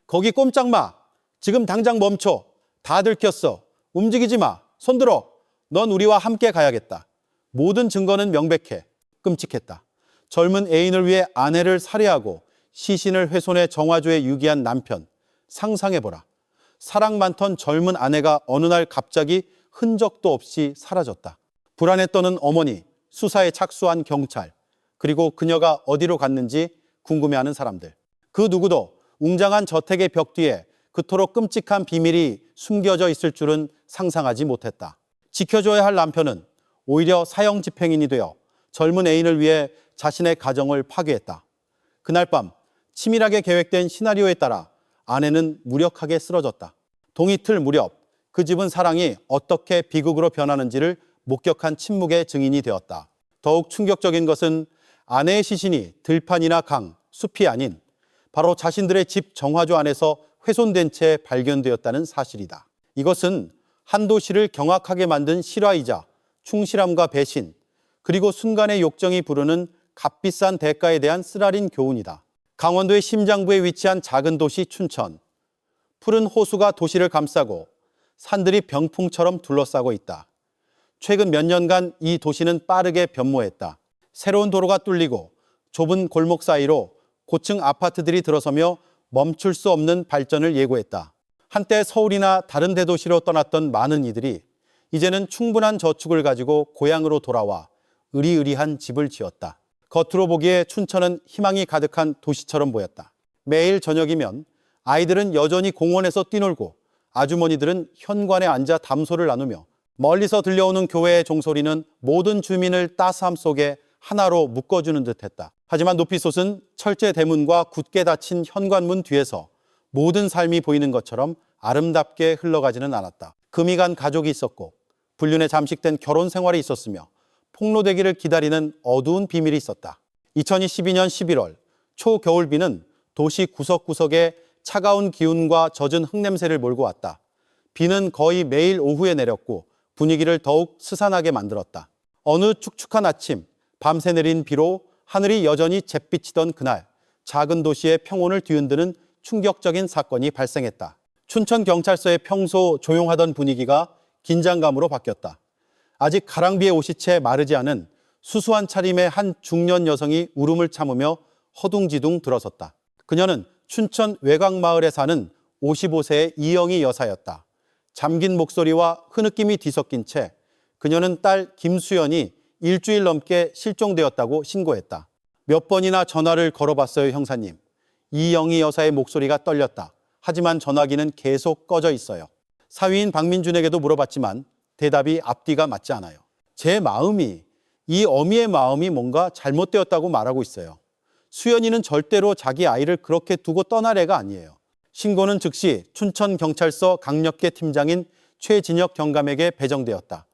거기 꼼짝 마. 지금 당장 멈춰. 다 들켰어. 움직이지 마. 손들어. 넌 우리와 함께 가야겠다. 모든 증거는 명백해. 끔찍했다. 젊은 애인을 위해 아내를 살해하고 시신을 훼손해 정화조에 유기한 남편. 상상해보라. 사랑 많던 젊은 아내가 어느 날 갑자기 흔적도 없이 사라졌다. 불안에 떠는 어머니, 수사에 착수한 경찰, 그리고 그녀가 어디로 갔는지 궁금해하는 사람들. 그 누구도 웅장한 저택의 벽 뒤에 그토록 끔찍한 비밀이 숨겨져 있을 줄은 상상하지 못했다. 지켜줘야 할 남편은 오히려 사형 집행인이 되어 젊은 애인을 위해 자신의 가정을 파괴했다. 그날 밤 치밀하게 계획된 시나리오에 따라 아내는 무력하게 쓰러졌다. 동이틀 무렵 그 집은 사랑이 어떻게 비극으로 변하는지를 목격한 침묵의 증인이 되었다. 더욱 충격적인 것은 아내의 시신이 들판이나 강, 숲이 아닌 바로 자신들의 집 정화조 안에서 훼손된 채 발견되었다는 사실이다. 이것은 한 도시를 경악하게 만든 실화이자 충실함과 배신, 그리고 순간의 욕정이 부르는 값비싼 대가에 대한 쓰라린 교훈이다. 강원도의 심장부에 위치한 작은 도시 춘천. 푸른 호수가 도시를 감싸고 산들이 병풍처럼 둘러싸고 있다. 최근 몇 년간 이 도시는 빠르게 변모했다. 새로운 도로가 뚫리고 좁은 골목 사이로 고층 아파트들이 들어서며 멈출 수 없는 발전을 예고했다. 한때 서울이나 다른 대도시로 떠났던 많은 이들이 이제는 충분한 저축을 가지고 고향으로 돌아와 으리으리한 집을 지었다. 겉으로 보기에 춘천은 희망이 가득한 도시처럼 보였다. 매일 저녁이면 아이들은 여전히 공원에서 뛰놀고 아주머니들은 현관에 앉아 담소를 나누며 멀리서 들려오는 교회의 종소리는 모든 주민을 따스함 속에 하나로 묶어주는 듯했다. 하지만 높이 솟은 철제 대문과 굳게 닫힌 현관문 뒤에서 모든 삶이 보이는 것처럼 아름답게 흘러가지는 않았다. 금이 간 가족이 있었고 불륜에 잠식된 결혼 생활이 있었으며 폭로되기를 기다리는 어두운 비밀이 있었다. 2022년 11월 초겨울비는 도시 구석구석에 차가운 기운과 젖은 흙냄새를 몰고 왔다. 비는 거의 매일 오후에 내렸고 분위기를 더욱 스산하게 만들었다. 어느 축축한 아침, 밤새 내린 비로 하늘이 여전히 잿빛이던 그날, 작은 도시의 평온을 뒤흔드는 충격적인 사건이 발생했다. 춘천경찰서의 평소 조용하던 분위기가 긴장감으로 바뀌었다. 아직 가랑비에 옷이 채 마르지 않은 수수한 차림의 한 중년 여성이 울음을 참으며 허둥지둥 들어섰다. 그녀는 춘천 외곽마을에 사는 55세의 이영희 여사였다. 잠긴 목소리와 흐느낌이 뒤섞인 채 그녀는 딸 김수연이 일주일 넘게 실종되었다고 신고했다. 몇 번이나 전화를 걸어봤어요, 형사님. 이영희 여사의 목소리가 떨렸다. 하지만 전화기는 계속 꺼져 있어요. 사위인 박민준에게도 물어봤지만 대답이 앞뒤가 맞지 않아요. 제 마음이, 이 어미의 마음이 뭔가 잘못되었다고 말하고 있어요. 수연이는 절대로 자기 아이를 그렇게 두고 떠날 애가 아니에요. 신고는 즉시 춘천경찰서 강력계 팀장인 최진혁 경감에게 배정되었다.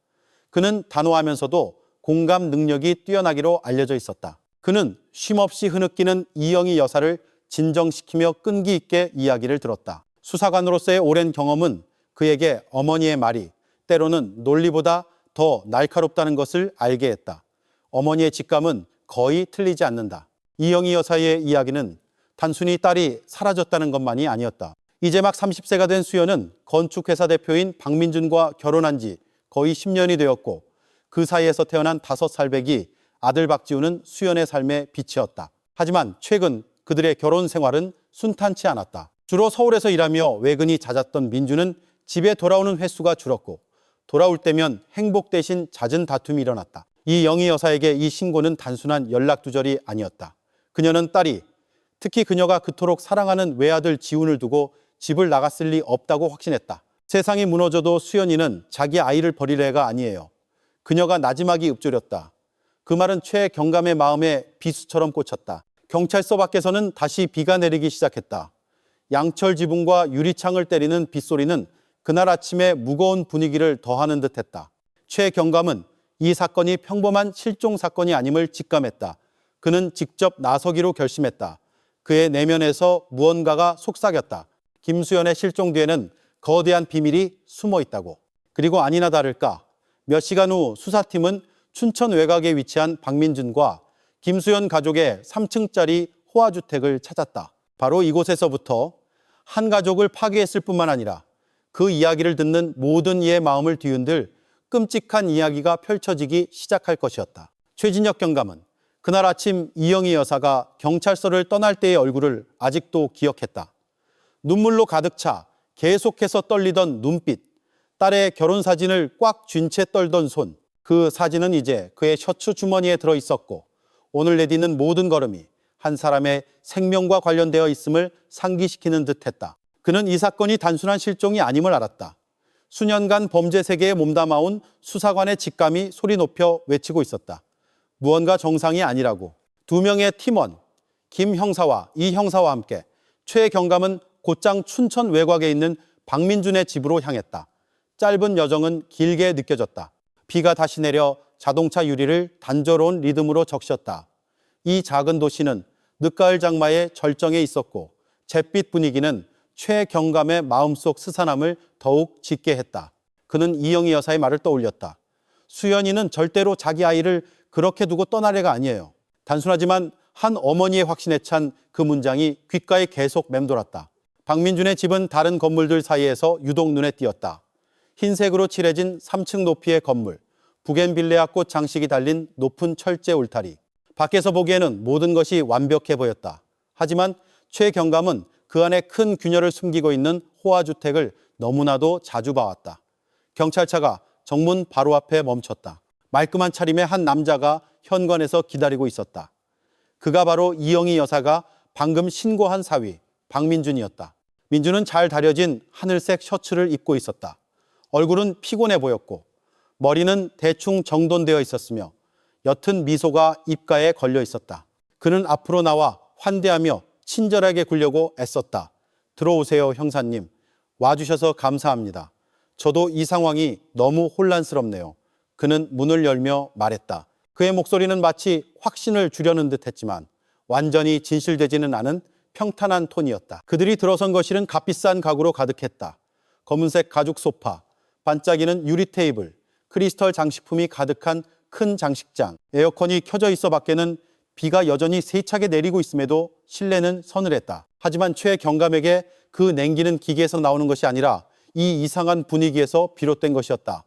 그는 단호하면서도 공감 능력이 뛰어나기로 알려져 있었다. 그는 쉼없이 흐느끼는 이영희 여사를 진정시키며 끈기 있게 이야기를 들었다. 수사관으로서의 오랜 경험은 그에게 어머니의 말이 때로는 논리보다 더 날카롭다는 것을 알게 했다. 어머니의 직감은 거의 틀리지 않는다. 이영희 여사의 이야기는 단순히 딸이 사라졌다는 것만이 아니었다. 이제 막 30세가 된 수연은 건축회사 대표인 박민준과 결혼한 지 거의 10년이 되었고 그 사이에서 태어난 5살배기 아들 박지우는 수연의 삶의 빛이었다. 하지만 최근 그들의 결혼 생활은 순탄치 않았다. 주로 서울에서 일하며 외근이 잦았던 민주는 집에 돌아오는 횟수가 줄었고 돌아올 때면 행복 대신 잦은 다툼이 일어났다. 이 영희 여사에게 이 신고는 단순한 연락두절이 아니었다. 그녀는 딸이, 특히 그녀가 그토록 사랑하는 외아들 지훈을 두고 집을 나갔을 리 없다고 확신했다. 세상이 무너져도 수연이는 자기 아이를 버릴 애가 아니에요. 그녀가 나지막이 읊조렸다. 그 말은 최경감의 마음에 비수처럼 꽂혔다. 경찰서 밖에서는 다시 비가 내리기 시작했다. 양철 지붕과 유리창을 때리는 빗소리는 그날 아침에 무거운 분위기를 더하는 듯했다. 최경감은 이 사건이 평범한 실종 사건이 아님을 직감했다. 그는 직접 나서기로 결심했다. 그의 내면에서 무언가가 속삭였다. 김수연의 실종 뒤에는 거대한 비밀이 숨어 있다고. 그리고 아니나 다를까 몇 시간 후 수사팀은 춘천 외곽에 위치한 박민준과 김수연 가족의 3층짜리 호화주택을 찾았다. 바로 이곳에서부터 한 가족을 파괴했을 뿐만 아니라 그 이야기를 듣는 모든 이의 마음을 뒤흔들 끔찍한 이야기가 펼쳐지기 시작할 것이었다. 최진혁 경감은 그날 아침 이영희 여사가 경찰서를 떠날 때의 얼굴을 아직도 기억했다. 눈물로 가득 차 계속해서 떨리던 눈빛, 딸의 결혼 사진을 꽉 쥔 채 떨던 손, 그 사진은 이제 그의 셔츠 주머니에 들어 있었고 오늘 내딛는 모든 걸음이 한 사람의 생명과 관련되어 있음을 상기시키는 듯했다. 그는 이 사건이 단순한 실종이 아님을 알았다. 수년간 범죄 세계에 몸담아온 수사관의 직감이 소리 높여 외치고 있었다. 무언가 정상이 아니라고. 두 명의 팀원, 김 형사와 이 형사와 함께 최 경감은 곧장 춘천 외곽에 있는 박민준의 집으로 향했다. 짧은 여정은 길게 느껴졌다. 비가 다시 내려 자동차 유리를 단조로운 리듬으로 적셨다. 이 작은 도시는 늦가을 장마의 절정에 있었고 잿빛 분위기는 최 경감의 마음속 스산함을 더욱 짙게 했다. 그는 이영희 여사의 말을 떠올렸다. 수연이는 절대로 자기 아이를 그렇게 두고 떠날 애가 아니에요. 단순하지만 한 어머니의 확신에 찬 그 문장이 귓가에 계속 맴돌았다. 박민준의 집은 다른 건물들 사이에서 유독 눈에 띄었다. 흰색으로 칠해진 3층 높이의 건물, 부겐빌레아 꽃 장식이 달린 높은 철제 울타리. 밖에서 보기에는 모든 것이 완벽해 보였다. 하지만 최 경감은 그 안에 큰 균열을 숨기고 있는 호화주택을 너무나도 자주 봐왔다. 경찰차가 정문 바로 앞에 멈췄다. 말끔한 차림의 한 남자가 현관에서 기다리고 있었다. 그가 바로 이영희 여사가 방금 신고한 사위 박민준이었다. 민준은 잘 다려진 하늘색 셔츠를 입고 있었다. 얼굴은 피곤해 보였고 머리는 대충 정돈되어 있었으며 옅은 미소가 입가에 걸려 있었다. 그는 앞으로 나와 환대하며 친절하게 굴려고 애썼다. 들어오세요, 형사님. 와주셔서 감사합니다. 저도 이 상황이 너무 혼란스럽네요. 그는 문을 열며 말했다. 그의 목소리는 마치 확신을 주려는 듯했지만 완전히 진실되지는 않은 평탄한 톤이었다. 그들이 들어선 거실은 값비싼 가구로 가득했다. 검은색 가죽 소파, 반짝이는 유리 테이블, 크리스털 장식품이 가득한 큰 장식장, 에어컨이 켜져 있어 밖에는 비가 여전히 세차게 내리고 있음에도 실내는 서늘했다. 하지만 최 경감에게 그 냉기는 기계에서 나오는 것이 아니라 이 이상한 분위기에서 비롯된 것이었다.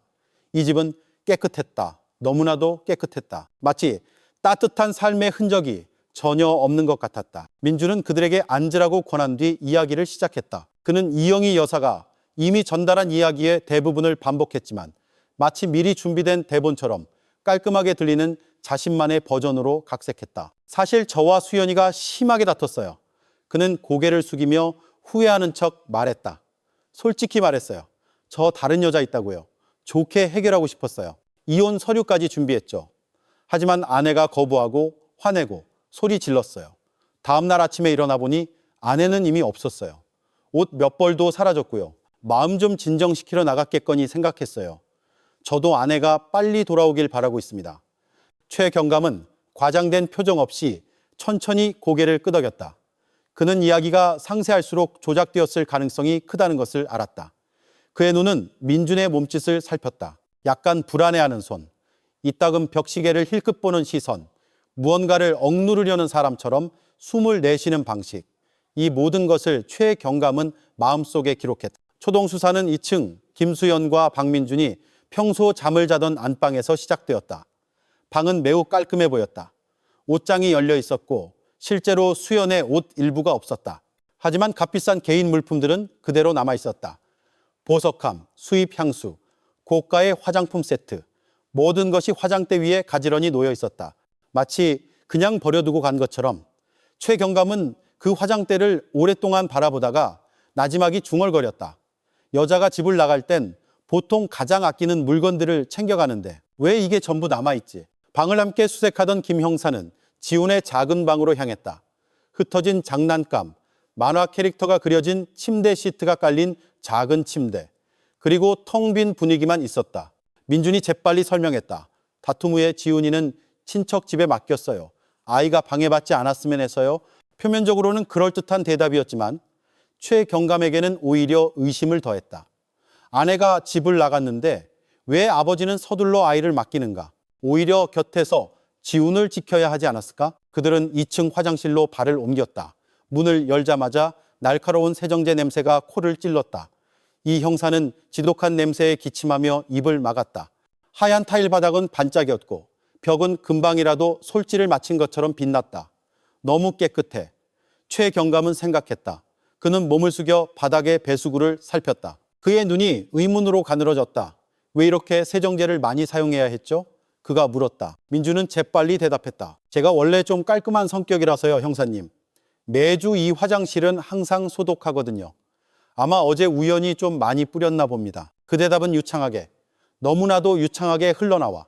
이 집은 깨끗했다. 너무나도 깨끗했다. 마치 따뜻한 삶의 흔적이 전혀 없는 것 같았다. 민주는 그들에게 앉으라고 권한 뒤 이야기를 시작했다. 그는 이영희 여사가 이미 전달한 이야기의 대부분을 반복했지만 마치 미리 준비된 대본처럼 깔끔하게 들리는 자신만의 버전으로 각색했다. 사실 저와 수연이가 심하게 다퉜어요. 그는 고개를 숙이며 후회하는 척 말했다. 솔직히 말했어요. 저 다른 여자 있다고요. 좋게 해결하고 싶었어요. 이혼 서류까지 준비했죠. 하지만 아내가 거부하고 화내고 소리 질렀어요. 다음 날 아침에 일어나 보니 아내는 이미 없었어요. 옷 몇 벌도 사라졌고요. 마음 좀 진정시키러 나갔겠거니 생각했어요. 저도 아내가 빨리 돌아오길 바라고 있습니다. 최 경감은 과장된 표정 없이 천천히 고개를 끄덕였다. 그는 이야기가 상세할수록 조작되었을 가능성이 크다는 것을 알았다. 그의 눈은 민준의 몸짓을 살폈다. 약간 불안해하는 손, 이따금 벽시계를 힐끗 보는 시선, 무언가를 억누르려는 사람처럼 숨을 내쉬는 방식. 이 모든 것을 최 경감은 마음속에 기록했다. 초동 수사는 2층 김수연과 박민준이 평소 잠을 자던 안방에서 시작되었다. 방은 매우 깔끔해 보였다. 옷장이 열려 있었고 실제로 수연의 옷 일부가 없었다. 하지만 값비싼 개인 물품들은 그대로 남아 있었다. 보석함, 수입 향수, 고가의 화장품 세트, 모든 것이 화장대 위에 가지런히 놓여 있었다. 마치 그냥 버려두고 간 것처럼. 최 경감은 그 화장대를 오랫동안 바라보다가 나지막이 중얼거렸다. 여자가 집을 나갈 땐 보통 가장 아끼는 물건들을 챙겨가는데 왜 이게 전부 남아있지? 방을 함께 수색하던 김 형사는 지훈의 작은 방으로 향했다. 흩어진 장난감, 만화 캐릭터가 그려진 침대 시트가 깔린 작은 침대, 그리고 텅 빈 분위기만 있었다. 민준이 재빨리 설명했다. 다툼 후에 지훈이는 친척 집에 맡겼어요. 아이가 방해받지 않았으면 해서요. 표면적으로는 그럴듯한 대답이었지만 최 경감에게는 오히려 의심을 더했다. 아내가 집을 나갔는데 왜 아버지는 서둘러 아이를 맡기는가? 오히려 곁에서 지훈을 지켜야 하지 않았을까? 그들은 2층 화장실로 발을 옮겼다. 문을 열자마자 날카로운 세정제 냄새가 코를 찔렀다. 이 형사는 지독한 냄새에 기침하며 입을 막았다. 하얀 타일 바닥은 반짝였고 벽은 금방이라도 솔질을 마친 것처럼 빛났다. 너무 깨끗해. 최 경감은 생각했다. 그는 몸을 숙여 바닥의 배수구를 살폈다. 그의 눈이 의문으로 가늘어졌다. 왜 이렇게 세정제를 많이 사용해야 했죠? 그가 물었다. 민주는 재빨리 대답했다. 제가 원래 좀 깔끔한 성격이라서요, 형사님. 매주 이 화장실은 항상 소독하거든요. 아마 어제 우연히 좀 많이 뿌렸나 봅니다. 그 대답은 유창하게, 너무나도 유창하게 흘러나와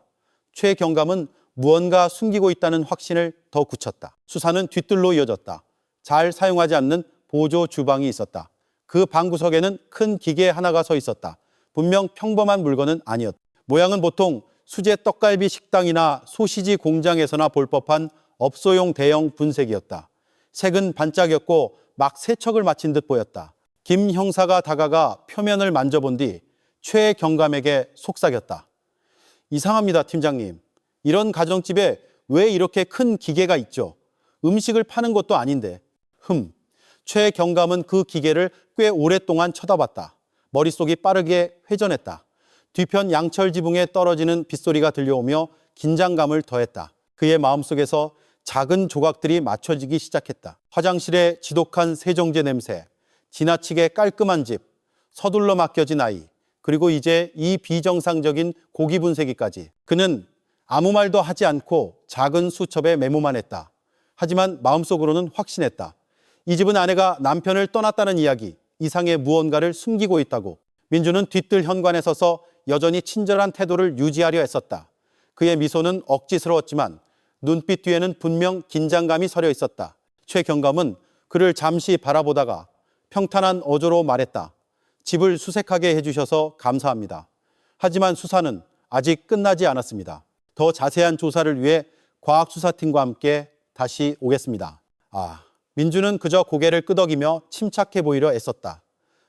최 경감은 무언가 숨기고 있다는 확신을 더 굳혔다. 수사는 뒤뜰로 이어졌다. 잘 사용하지 않는 보조 주방이 있었다. 그 방구석에는 큰 기계 하나가 서 있었다. 분명 평범한 물건은 아니었다. 모양은 보통 수제 떡갈비 식당이나 소시지 공장에서나 볼 법한 업소용 대형 분쇄기였다. 색은 반짝였고 막 세척을 마친 듯 보였다. 김 형사가 다가가 표면을 만져본 뒤 최 경감에게 속삭였다. 이상합니다, 팀장님. 이런 가정집에 왜 이렇게 큰 기계가 있죠? 음식을 파는 것도 아닌데. 최 경감은 그 기계를 꽤 오랫동안 쳐다봤다. 머릿속이 빠르게 회전했다. 뒤편 양철 지붕에 떨어지는 빗소리가 들려오며 긴장감을 더했다. 그의 마음속에서 작은 조각들이 맞춰지기 시작했다. 화장실의 지독한 세정제 냄새, 지나치게 깔끔한 집, 서둘러 맡겨진 아이, 그리고 이제 이 비정상적인 고기 분쇄기까지. 그는 아무 말도 하지 않고 작은 수첩에 메모만 했다. 하지만 마음속으로는 확신했다. 이 집은 아내가 남편을 떠났다는 이야기 이상의 무언가를 숨기고 있다고. 민주는 뒤뜰 현관에 서서 여전히 친절한 태도를 유지하려 애썼다. 그의 미소는 억지스러웠지만 눈빛 뒤에는 분명 긴장감이 서려 있었다. 최 경감은 그를 잠시 바라보다가 평탄한 어조로 말했다. 집을 수색하게 해주셔서 감사합니다. 하지만 수사는 아직 끝나지 않았습니다. 더 자세한 조사를 위해 과학수사팀과 함께 다시 오겠습니다. 민주는 그저 고개를 끄덕이며 침착해 보이려 애썼다.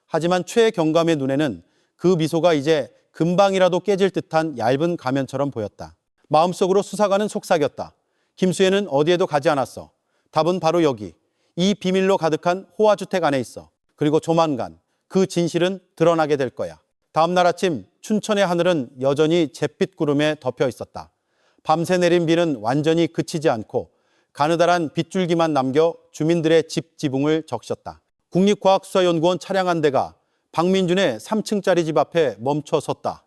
하지만 최 경감의 눈에는 그 미소가 이제 금방이라도 깨질 듯한 얇은 가면처럼 보였다. 마음속으로 수사관은 속삭였다. 김수혜는 어디에도 가지 않았어. 답은 바로 여기. 이 비밀로 가득한 호화주택 안에 있어. 그리고 조만간 그 진실은 드러나게 될 거야. 다음 날 아침 춘천의 하늘은 여전히 잿빛 구름에 덮여 있었다. 밤새 내린 비는 완전히 그치지 않고 가느다란 빗줄기만 남겨 주민들의 집 지붕을 적셨다. 국립과학수사연구원 차량 한 대가 박민준의 3층짜리 집 앞에 멈춰 섰다.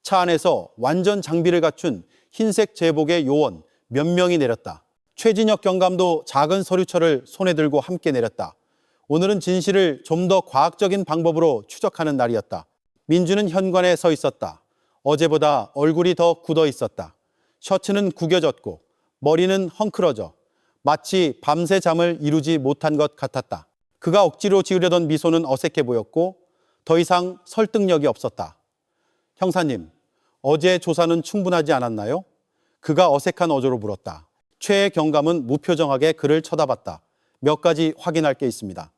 차 안에서 완전 장비를 갖춘 흰색 제복의 요원 몇 명이 내렸다. 최진혁 경감도 작은 서류철을 손에 들고 함께 내렸다. 오늘은 진실을 좀 더 과학적인 방법으로 추적하는 날이었다. 민주는 현관에 서 있었다. 어제보다 얼굴이 더 굳어 있었다. 셔츠는 구겨졌고 머리는 헝클어져 마치 밤새 잠을 이루지 못한 것 같았다. 그가 억지로 지으려던 미소는 어색해 보였고 더 이상 설득력이 없었다. 형사님, 어제 조사는 충분하지 않았나요? 그가 어색한 어조로 물었다. 최 경감은 무표정하게 그를 쳐다봤다. 몇 가지 확인할 게 있습니다.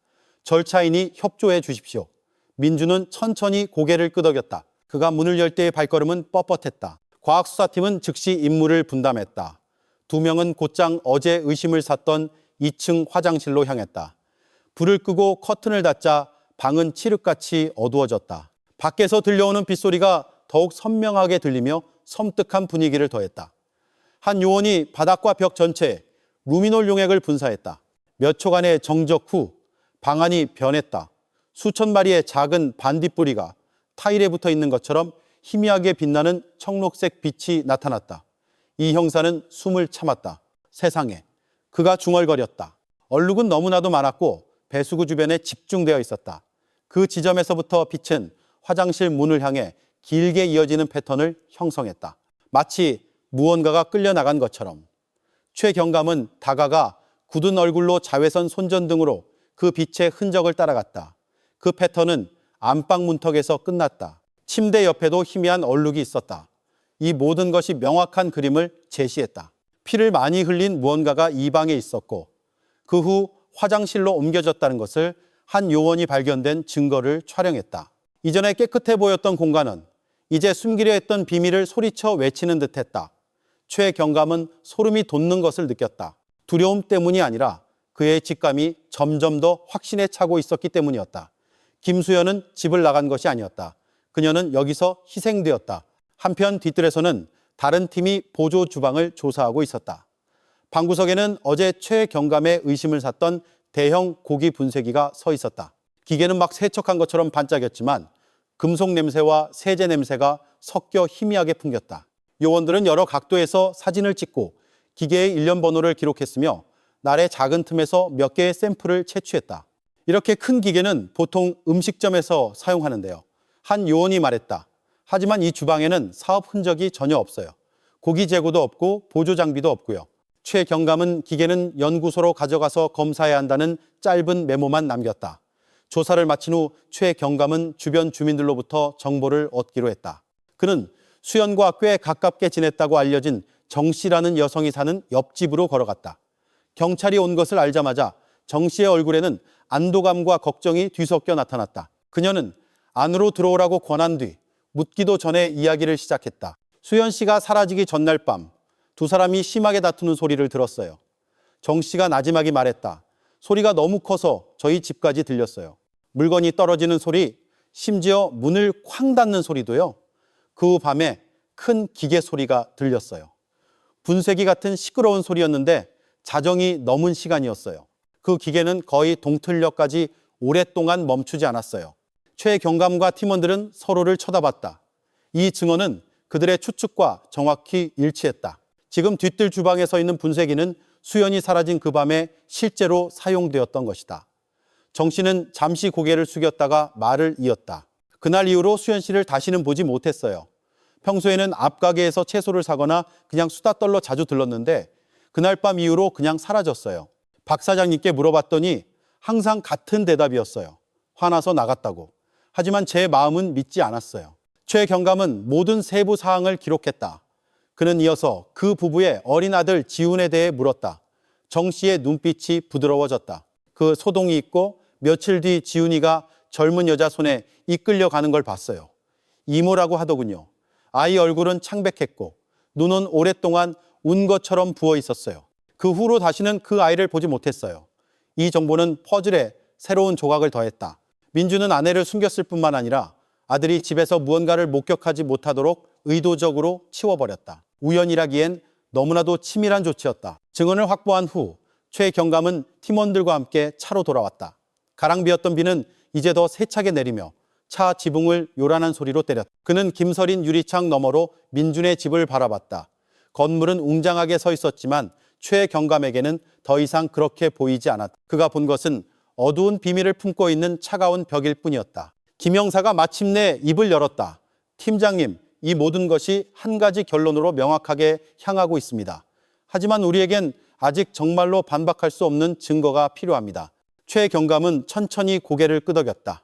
절차이니 협조해 주십시오. 민주는 천천히 고개를 끄덕였다. 그가 문을 열 때의 발걸음은 뻣뻣했다. 과학수사팀은 즉시 임무를 분담했다. 2명은 곧장 어제 의심을 샀던 2층 화장실로 향했다. 불을 끄고 커튼을 닫자 방은 칠흑같이 어두워졌다. 밖에서 들려오는 빗소리가 더욱 선명하게 들리며 섬뜩한 분위기를 더했다. 한 요원이 바닥과 벽 전체에 루미놀 용액을 분사했다. 몇 초간의 정적 후 방안이 변했다. 수천 마리의 작은 반딧불이가 타일에 붙어 있는 것처럼 희미하게 빛나는 청록색 빛이 나타났다. 이 형사는 숨을 참았다. 세상에. 그가 중얼거렸다. 얼룩은 너무나도 많았고 배수구 주변에 집중되어 있었다. 그 지점에서부터 빛은 화장실 문을 향해 길게 이어지는 패턴을 형성했다. 마치 무언가가 끌려나간 것처럼. 최 경감은 다가가 굳은 얼굴로 자외선 손전등으로 그 빛의 흔적을 따라갔다. 그 패턴은 안방 문턱에서 끝났다. 침대 옆에도 희미한 얼룩이 있었다. 이 모든 것이 명확한 그림을 제시했다. 피를 많이 흘린 무언가가 이 방에 있었고 그 후 화장실로 옮겨졌다는 것을 한 요원이 발견된 증거를 촬영했다. 이전에 깨끗해 보였던 공간은 이제 숨기려 했던 비밀을 소리쳐 외치는 듯했다. 최 경감은 소름이 돋는 것을 느꼈다. 두려움 때문이 아니라 그의 직감이 점점 더 확신에 차고 있었기 때문이었다. 김수현은 집을 나간 것이 아니었다. 그녀는 여기서 희생되었다. 한편 뒤뜰에서는 다른 팀이 보조 주방을 조사하고 있었다. 방구석에는 어제 최경감의 의심을 샀던 대형 고기 분쇄기가 서 있었다. 기계는 막 세척한 것처럼 반짝였지만 금속 냄새와 세제 냄새가 섞여 희미하게 풍겼다. 요원들은 여러 각도에서 사진을 찍고 기계의 일련 번호를 기록했으며 날의 작은 틈에서 몇 개의 샘플을 채취했다. 이렇게 큰 기계는 보통 음식점에서 사용하는데요. 한 요원이 말했다. 하지만 이 주방에는 사업 흔적이 전혀 없어요. 고기 재고도 없고 보조 장비도 없고요. 최경감은 기계는 연구소로 가져가서 검사해야 한다는 짧은 메모만 남겼다. 조사를 마친 후 최경감은 주변 주민들로부터 정보를 얻기로 했다. 그는 수연과 꽤 가깝게 지냈다고 알려진 정 씨라는 여성이 사는 옆집으로 걸어갔다. 경찰이 온 것을 알자마자 정 씨의 얼굴에는 안도감과 걱정이 뒤섞여 나타났다. 그녀는 안으로 들어오라고 권한 뒤 묻기도 전에 이야기를 시작했다. 수연 씨가 사라지기 전날 밤 두 사람이 심하게 다투는 소리를 들었어요. 정 씨가 나지막이 말했다. 소리가 너무 커서 저희 집까지 들렸어요. 물건이 떨어지는 소리, 심지어 문을 쾅 닫는 소리도요. 그 후 밤에 큰 기계 소리가 들렸어요. 분쇄기 같은 시끄러운 소리였는데 자정이 넘은 시간이었어요. 그 기계는 거의 동틀녘까지 오랫동안 멈추지 않았어요. 최경감과 팀원들은 서로를 쳐다봤다. 이 증언은 그들의 추측과 정확히 일치했다. 지금 뒤뜰 주방에 서 있는 분쇄기는 수연이 사라진 그 밤에 실제로 사용되었던 것이다. 정 씨는 잠시 고개를 숙였다가 말을 이었다. 그날 이후로 수연 씨를 다시는 보지 못했어요. 평소에는 앞 가게에서 채소를 사거나 그냥 수다 떨러 자주 들렀는데 그날 밤 이후로 그냥 사라졌어요. 박 사장님께 물어봤더니 항상 같은 대답이었어요. 화나서 나갔다고. 하지만 제 마음은 믿지 않았어요. 최경감은 모든 세부 사항을 기록했다. 그는 이어서 그 부부의 어린 아들 지훈에 대해 물었다. 정 씨의 눈빛이 부드러워졌다. 그 소동이 있고 며칠 뒤 지훈이가 젊은 여자 손에 이끌려가는 걸 봤어요. 이모라고 하더군요. 아이 얼굴은 창백했고 눈은 오랫동안 운 것처럼 부어 있었어요. 그 후로 다시는 그 아이를 보지 못했어요. 이 정보는 퍼즐에 새로운 조각을 더했다. 민주는 아내를 숨겼을 뿐만 아니라 아들이 집에서 무언가를 목격하지 못하도록 의도적으로 치워버렸다. 우연이라기엔 너무나도 치밀한 조치였다. 증언을 확보한 후 최경감은 팀원들과 함께 차로 돌아왔다. 가랑 비었던 비는 이제 더 세차게 내리며 차 지붕을 요란한 소리로 때렸다. 그는 김서린 유리창 너머로 민준의 집을 바라봤다. 건물은 웅장하게 서 있었지만 최경감에게는 더 이상 그렇게 보이지 않았다. 그가 본 것은 어두운 비밀을 품고 있는 차가운 벽일 뿐이었다. 김 형사가 마침내 입을 열었다. 팀장님, 이 모든 것이 한 가지 결론으로 명확하게 향하고 있습니다. 하지만 우리에겐 아직 정말로 반박할 수 없는 증거가 필요합니다. 최경감은 천천히 고개를 끄덕였다.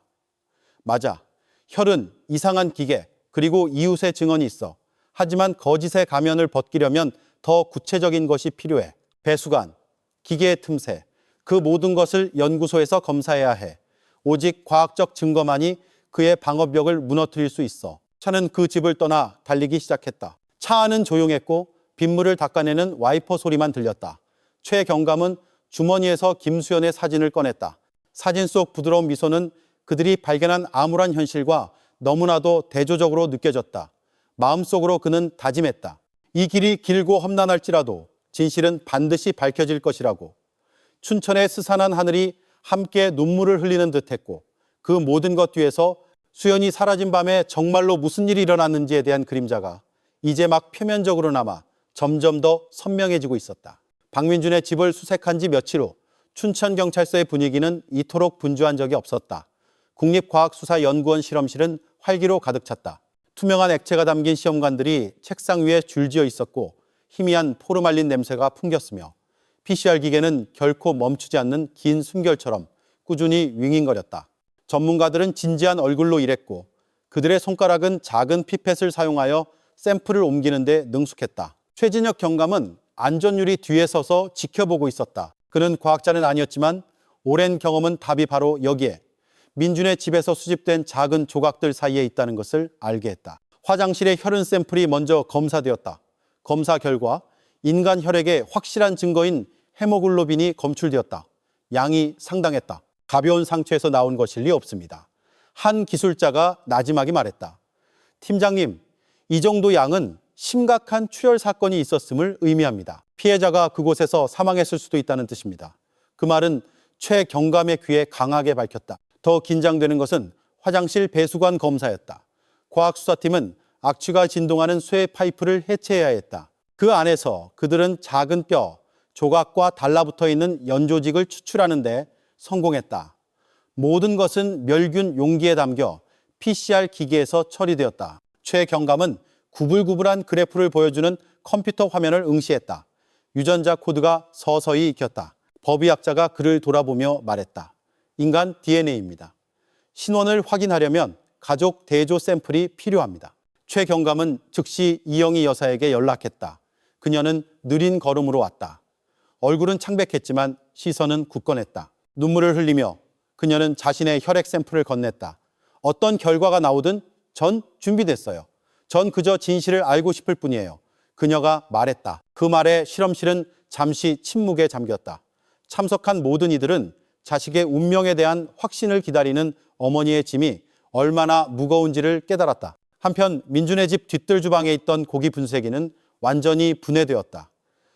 맞아. 혈은 이상한 기계, 그리고 이웃의 증언이 있어. 하지만 거짓의 가면을 벗기려면 더 구체적인 것이 필요해. 배수관, 기계의 틈새, 그 모든 것을 연구소에서 검사해야 해. 오직 과학적 증거만이 그의 방어벽을 무너뜨릴 수 있어. 차는 그 집을 떠나 달리기 시작했다. 차 안은 조용했고 빗물을 닦아내는 와이퍼 소리만 들렸다. 최경감은 주머니에서 김수연의 사진을 꺼냈다. 사진 속 부드러운 미소는 그들이 발견한 암울한 현실과 너무나도 대조적으로 느껴졌다. 마음속으로 그는 다짐했다. 이 길이 길고 험난할지라도 진실은 반드시 밝혀질 것이라고. 춘천의 스산한 하늘이 함께 눈물을 흘리는 듯했고 그 모든 것 뒤에서 수연이 사라진 밤에 정말로 무슨 일이 일어났는지에 대한 그림자가 이제 막 표면적으로나마 점점 더 선명해지고 있었다. 박민준의 집을 수색한 지 며칠 후 춘천경찰서의 분위기는 이토록 분주한 적이 없었다. 국립과학수사연구원 실험실은 활기로 가득 찼다. 투명한 액체가 담긴 시험관들이 책상 위에 줄지어 있었고 희미한 포르말린 냄새가 풍겼으며 PCR 기계는 결코 멈추지 않는 긴 숨결처럼 꾸준히 윙윙거렸다. 전문가들은 진지한 얼굴로 일했고 그들의 손가락은 작은 피펫을 사용하여 샘플을 옮기는 데 능숙했다. 최진혁 경감은 안전유리 뒤에 서서 지켜보고 있었다. 그는 과학자는 아니었지만 오랜 경험은 답이 바로 여기에 민준의 집에서 수집된 작은 조각들 사이에 있다는 것을 알게 했다. 화장실의 혈흔 샘플이 먼저 검사되었다. 검사 결과 인간 혈액의 확실한 증거인 헤모글로빈이 검출되었다. 양이 상당했다. 가벼운 상처에서 나온 것일 리 없습니다. 한 기술자가 나지막이 말했다. 팀장님, 이 정도 양은 심각한 출혈 사건이 있었음을 의미합니다. 피해자가 그곳에서 사망했을 수도 있다는 뜻입니다. 그 말은 최 경감의 귀에 강하게 밝혔다. 더 긴장되는 것은 화장실 배수관 검사였다. 과학수사팀은 악취가 진동하는 쇠 파이프를 해체해야 했다. 그 안에서 그들은 작은 뼈, 조각과 달라붙어 있는 연조직을 추출하는 데 성공했다. 모든 것은 멸균 용기에 담겨 PCR 기기에서 처리되었다. 최 경감은 구불구불한 그래프를 보여주는 컴퓨터 화면을 응시했다. 유전자 코드가 서서히 익혔다. 법의학자가 그를 돌아보며 말했다. 인간 DNA입니다. 신원을 확인하려면 가족 대조 샘플이 필요합니다. 최 경감은 즉시 이영희 여사에게 연락했다. 그녀는 느린 걸음으로 왔다. 얼굴은 창백했지만 시선은 굳건했다. 눈물을 흘리며 그녀는 자신의 혈액 샘플을 건넸다. 어떤 결과가 나오든 전 준비됐어요. 전 그저 진실을 알고 싶을 뿐이에요. 그녀가 말했다. 그 말에 실험실은 잠시 침묵에 잠겼다. 참석한 모든 이들은 자식의 운명에 대한 확신을 기다리는 어머니의 짐이 얼마나 무거운지를 깨달았다. 한편 민준의 집 뒤뜰 주방에 있던 고기 분쇄기는 완전히 분해되었다.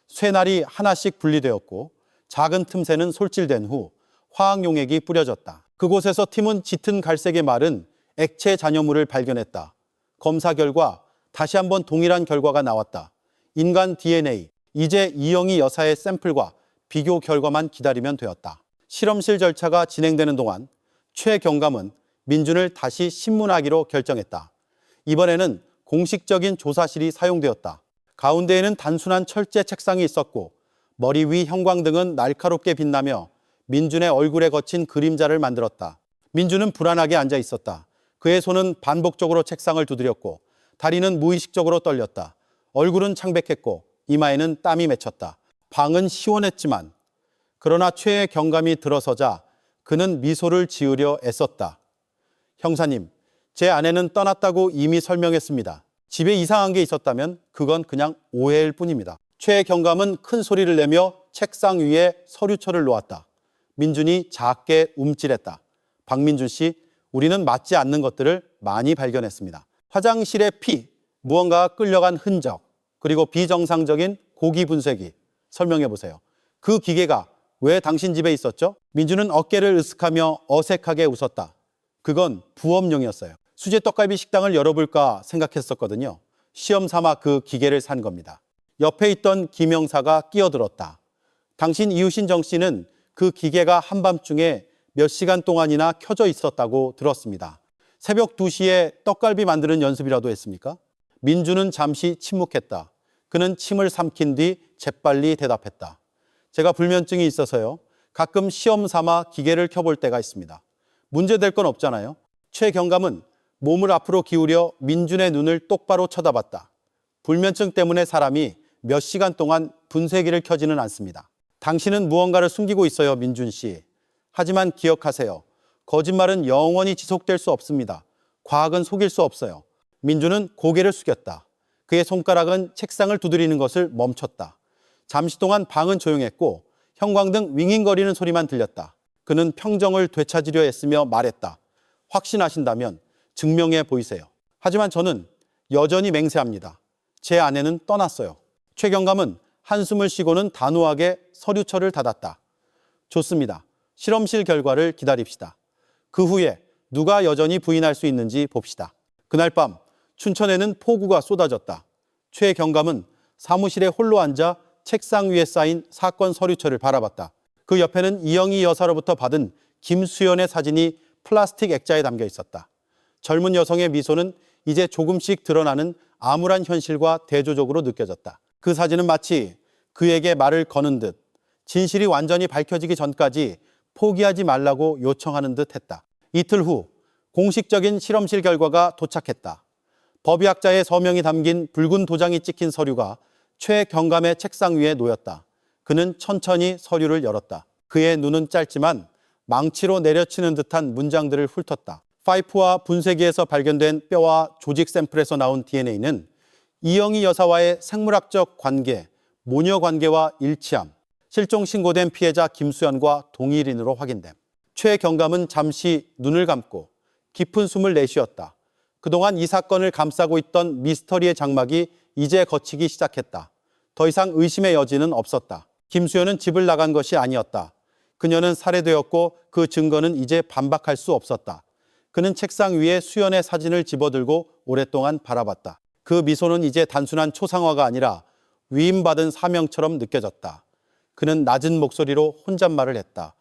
쇠날이 하나씩 분리되었고 작은 틈새는 솔질된 후 화학용액이 뿌려졌다. 그곳에서 팀은 짙은 갈색의 마른 액체 잔여물을 발견했다. 검사 결과 다시 한번 동일한 결과가 나왔다. 인간 DNA, 이제 이영희 여사의 샘플과 비교 결과만 기다리면 되었다. 실험실 절차가 진행되는 동안 최 경감은 민준을 다시 신문하기로 결정했다. 이번에는 공식적인 조사실이 사용되었다. 가운데에는 단순한 철제 책상이 있었고 머리 위 형광등은 날카롭게 빛나며 민준의 얼굴에 거친 그림자를 만들었다. 민준은 불안하게 앉아 있었다. 그의 손은 반복적으로 책상을 두드렸고 다리는 무의식적으로 떨렸다. 얼굴은 창백했고 이마에는 땀이 맺혔다. 방은 시원했지만 그러나 최의 경감이 들어서자 그는 미소를 지으려 애썼다. 형사님, 제 아내는 떠났다고 이미 설명했습니다. 집에 이상한 게 있었다면 그건 그냥 오해일 뿐입니다. 최의 경감은 큰 소리를 내며 책상 위에 서류철을 놓았다. 민준이 작게 움찔했다. 박민준 씨, 우리는 맞지 않는 것들을 많이 발견했습니다. 화장실의 피, 무언가가 끌려간 흔적, 그리고 비정상적인 고기 분쇄기. 설명해 보세요. 그 기계가 왜 당신 집에 있었죠? 민준은 어깨를 으쓱하며 어색하게 웃었다. 그건 부업용이었어요. 수제 떡갈비 식당을 열어볼까 생각했었거든요. 시험 삼아 그 기계를 산 겁니다. 옆에 있던 김영사가 끼어들었다. 당신 이웃인 정 씨는 그 기계가 한밤중에 몇 시간 동안이나 켜져 있었다고 들었습니다. 새벽 2시에 떡갈비 만드는 연습이라도 했습니까? 민준은 잠시 침묵했다. 그는 침을 삼킨 뒤 재빨리 대답했다. 제가 불면증이 있어서요. 가끔 시험 삼아 기계를 켜볼 때가 있습니다. 문제될 건 없잖아요. 최 경감은 몸을 앞으로 기울여 민준의 눈을 똑바로 쳐다봤다. 불면증 때문에 사람이 몇 시간 동안 분쇄기를 켜지는 않습니다. 당신은 무언가를 숨기고 있어요, 민준 씨. 하지만 기억하세요. 거짓말은 영원히 지속될 수 없습니다. 과학은 속일 수 없어요. 민준은 고개를 숙였다. 그의 손가락은 책상을 두드리는 것을 멈췄다. 잠시 동안 방은 조용했고 형광등 윙윙거리는 소리만 들렸다. 그는 평정을 되찾으려 애쓰며 말했다. 확신하신다면 증명해 보이세요. 하지만 저는 여전히 맹세합니다. 제 아내는 떠났어요. 최 경감은 한숨을 쉬고는 단호하게 서류철을 닫았다. 좋습니다. 실험실 결과를 기다립시다. 그 후에 누가 여전히 부인할 수 있는지 봅시다. 그날 밤 춘천에는 폭우가 쏟아졌다. 최 경감은 사무실에 홀로 앉아 책상 위에 쌓인 사건 서류철을 바라봤다. 그 옆에는 이영희 여사로부터 받은 김수연의 사진이 플라스틱 액자에 담겨 있었다. 젊은 여성의 미소는 이제 조금씩 드러나는 암울한 현실과 대조적으로 느껴졌다. 그 사진은 마치 그에게 말을 거는 듯 진실이 완전히 밝혀지기 전까지 포기하지 말라고 요청하는 듯 했다. 이틀 후 공식적인 실험실 결과가 도착했다. 법의학자의 서명이 담긴 붉은 도장이 찍힌 서류가 최 경감의 책상 위에 놓였다. 그는 천천히 서류를 열었다. 그의 눈은 짧지만 망치로 내려치는 듯한 문장들을 훑었다. 파이프와 분쇄기에서 발견된 뼈와 조직 샘플에서 나온 DNA는 이영희 여사와의 생물학적 관계, 모녀 관계와 일치함, 실종 신고된 피해자 김수연과 동일인으로 확인됨. 최 경감은 잠시 눈을 감고 깊은 숨을 내쉬었다. 그동안 이 사건을 감싸고 있던 미스터리의 장막이 이제 걷히기 시작했다. 더 이상 의심의 여지는 없었다. 김수연은 집을 나간 것이 아니었다. 그녀는 살해되었고 그 증거는 이제 반박할 수 없었다. 그는 책상 위에 수연의 사진을 집어들고 오랫동안 바라봤다. 그 미소는 이제 단순한 초상화가 아니라 위임받은 사명처럼 느껴졌다. 그는 낮은 목소리로 혼잣말을 했다.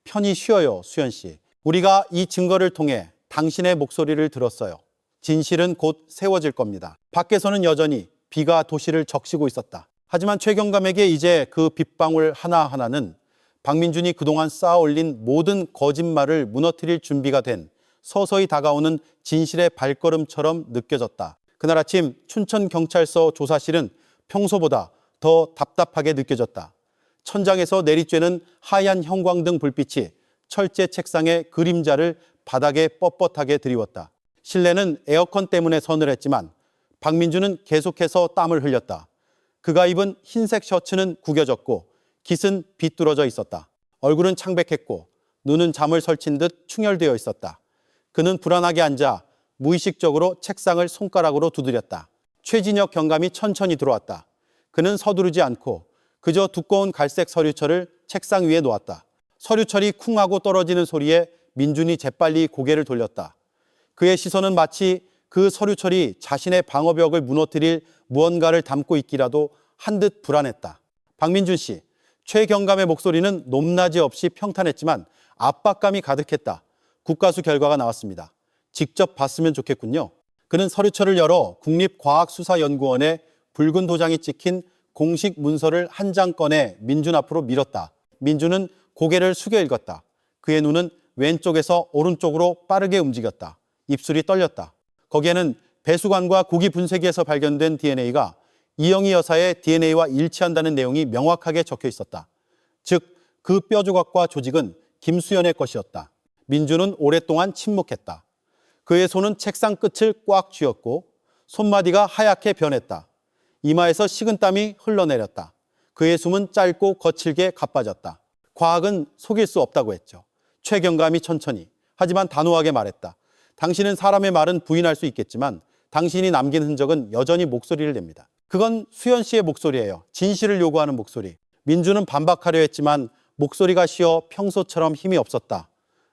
편히 쉬어요, 수연 씨. 우리가 이 증거를 통해 당신의 목소리를 들었어요. 진실은 곧 세워질 겁니다. 밖에서는 여전히 비가 도시를 적시고 있었다. 하지만 최 경감에게 이제 그 빗방울 하나하나는 박민준이 그동안 쌓아올린 모든 거짓말을 무너뜨릴 준비가 된 서서히 다가오는 진실의 발걸음처럼 느껴졌다. 그날 아침 춘천경찰서 조사실은 평소보다 더 답답하게 느껴졌다. 천장에서 내리쬐는 하얀 형광등 불빛이 철제 책상의 그림자를 바닥에 뻣뻣하게 드리웠다. 실내는 에어컨 때문에 서늘했지만 박민준은 계속해서 땀을 흘렸다. 그가 입은 흰색 셔츠는 구겨졌고 깃은 비뚤어져 있었다. 얼굴은 창백했고 눈은 잠을 설친 듯 충혈되어 있었다. 그는 불안하게 앉아 무의식적으로 책상을 손가락으로 두드렸다. 최진혁 경감이 천천히 들어왔다. 그는 서두르지 않고 그저 두꺼운 갈색 서류철을 책상 위에 놓았다. 서류철이 쿵 하고 떨어지는 소리에 민준이 재빨리 고개를 돌렸다. 그의 시선은 마치 그 서류철이 자신의 방어벽을 무너뜨릴 무언가를 담고 있기라도 한 듯 불안했다. 박민준 씨, 최 경감의 목소리는 높낮이 없이 평탄했지만 압박감이 가득했다. 국가수 결과가 나왔습니다. 직접 봤으면 좋겠군요. 그는 서류철을 열어 국립과학수사연구원에 붉은 도장이 찍힌 공식 문서를 한 장 꺼내 민준 앞으로 밀었다. 민준은 고개를 숙여 읽었다. 그의 눈은 왼쪽에서 오른쪽으로 빠르게 움직였다. 입술이 떨렸다. 거기에는 배수관과 고기 분쇄기에서 발견된 DNA가 이영희 여사의 DNA와 일치한다는 내용이 명확하게 적혀 있었다. 즉, 그 뼈 조각과 조직은 김수연의 것이었다. 민준은 오랫동안 침묵했다. 그의 손은 책상 끝을 꽉 쥐었고 손마디가 하얗게 변했다. 이마에서 식은땀이 흘러내렸다. 그의 숨은 짧고 거칠게 가빠졌다. 과학은 속일 수 없다고 했죠. 최 경감이 천천히 하지만 단호하게 말했다. 당신은 사람의 말은 부인할 수 있겠지만 당신이 남긴 흔적은 여전히 목소리를 냅니다. 그건 수연 씨의 목소리예요. 진실을 요구하는 목소리. 민준은 반박하려 했지만 목소리가 쉬어 평소처럼 힘이 없었다.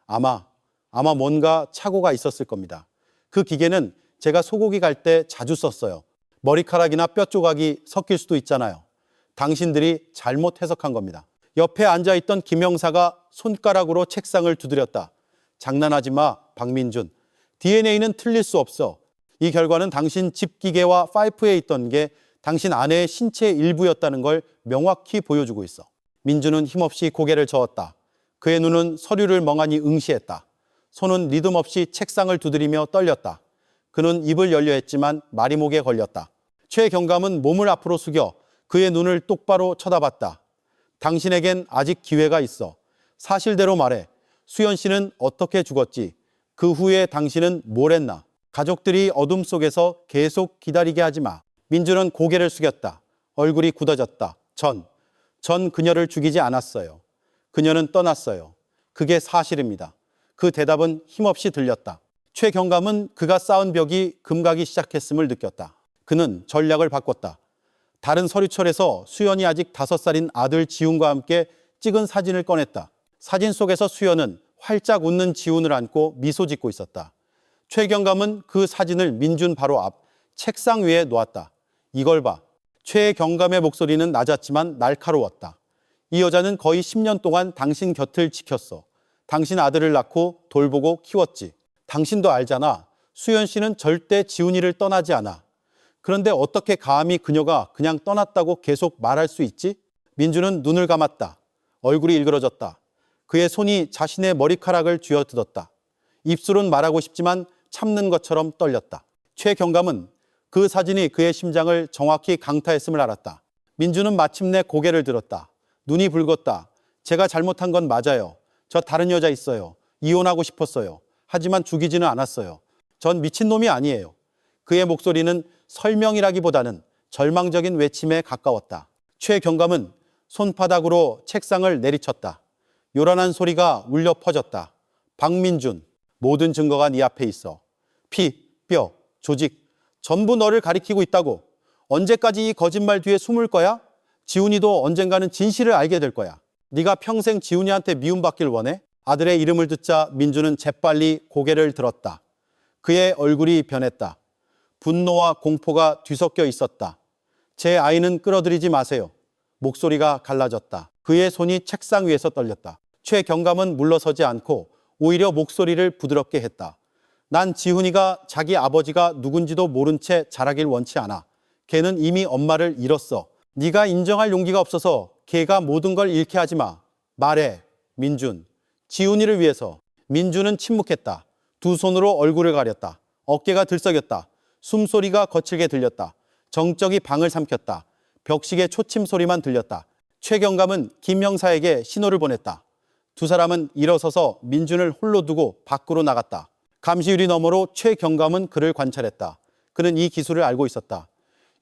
아마 뭔가 착오가 있었을 겁니다. 그 기계는 제가 소고기 갈 때 자주 썼어요. 머리카락이나 뼈 조각이 섞일 수도 있잖아요. 당신들이 잘못 해석한 겁니다. 옆에 앉아있던 김영사가 손가락으로 책상을 두드렸다. 장난하지 마, 박민준. DNA는 틀릴 수 없어. 이 결과는 당신 집 기계와 파이프에 있던 게 당신 아내의 신체의 일부였다는 걸 명확히 보여주고 있어. 민준은 힘없이 고개를 저었다. 그의 눈은 서류를 멍하니 응시했다. 손은 리듬 없이 책상을 두드리며 떨렸다. 그는 입을 열려 했지만 말이 목에 걸렸다. 최 경감은 몸을 앞으로 숙여 그의 눈을 똑바로 쳐다봤다. 당신에겐 아직 기회가 있어. 사실대로 말해. 수연 씨는 어떻게 죽었지? 그 후에 당신은 뭘 했나? 가족들이 어둠 속에서 계속 기다리게 하지 마. 민준은 고개를 숙였다. 얼굴이 굳어졌다. 전 그녀를 죽이지 않았어요. 그녀는 떠났어요. 그게 사실입니다. 그 대답은 힘없이 들렸다. 최 경감은 그가 쌓은 벽이 금가기 시작했음을 느꼈다. 그는 전략을 바꿨다. 다른 서류철에서 수연이 아직 5살인 아들 지훈과 함께 찍은 사진을 꺼냈다. 사진 속에서 수연은 활짝 웃는 지훈을 안고 미소 짓고 있었다. 최 경감은 그 사진을 민준 바로 앞 책상 위에 놓았다. 이걸 봐. 최 경감의 목소리는 낮았지만 날카로웠다. 이 여자는 거의 10년 동안 당신 곁을 지켰어. 당신 아들을 낳고 돌보고 키웠지. 당신도 알잖아. 수연 씨는 절대 지훈이를 떠나지 않아. 그런데 어떻게 감히 그녀가 그냥 떠났다고 계속 말할 수 있지? 민준은 눈을 감았다. 얼굴이 일그러졌다. 그의 손이 자신의 머리카락을 쥐어뜯었다. 입술은 말하고 싶지만 참는 것처럼 떨렸다. 최 경감은 그 사진이 그의 심장을 정확히 강타했음을 알았다. 민준은 마침내 고개를 들었다. 눈이 붉었다. 제가 잘못한 건 맞아요. 저 다른 여자 있어요. 이혼하고 싶었어요. 하지만 죽이지는 않았어요. 전 미친놈이 아니에요. 그의 목소리는 설명이라기보다는 절망적인 외침에 가까웠다. 최 경감은 손바닥으로 책상을 내리쳤다. 요란한 소리가 울려 퍼졌다. 박민준, 모든 증거가 네 앞에 있어. 피, 뼈, 조직, 전부 너를 가리키고 있다고. 언제까지 이 거짓말 뒤에 숨을 거야? 지훈이도 언젠가는 진실을 알게 될 거야. 네가 평생 지훈이한테 미움받길 원해? 아들의 이름을 듣자 민주는 재빨리 고개를 들었다. 그의 얼굴이 변했다. 분노와 공포가 뒤섞여 있었다. 제 아이는 끌어들이지 마세요. 목소리가 갈라졌다. 그의 손이 책상 위에서 떨렸다. 최경감은 물러서지 않고 오히려 목소리를 부드럽게 했다. 난 지훈이가 자기 아버지가 누군지도 모른 채 자라길 원치 않아. 걔는 이미 엄마를 잃었어. 네가 인정할 용기가 없어서 걔가 모든 걸 잃게 하지 마. 말해, 민준. 지훈이를 위해서. 민준은 침묵했다. 두 손으로 얼굴을 가렸다. 어깨가 들썩였다. 숨소리가 거칠게 들렸다. 정적이 방을 삼켰다. 벽식의 초침 소리만 들렸다. 최경감은 김 형사에게 신호를 보냈다. 두 사람은 일어서서 민준을 홀로 두고 밖으로 나갔다. 감시유리 너머로 최경감은 그를 관찰했다. 그는 이 기술을 알고 있었다.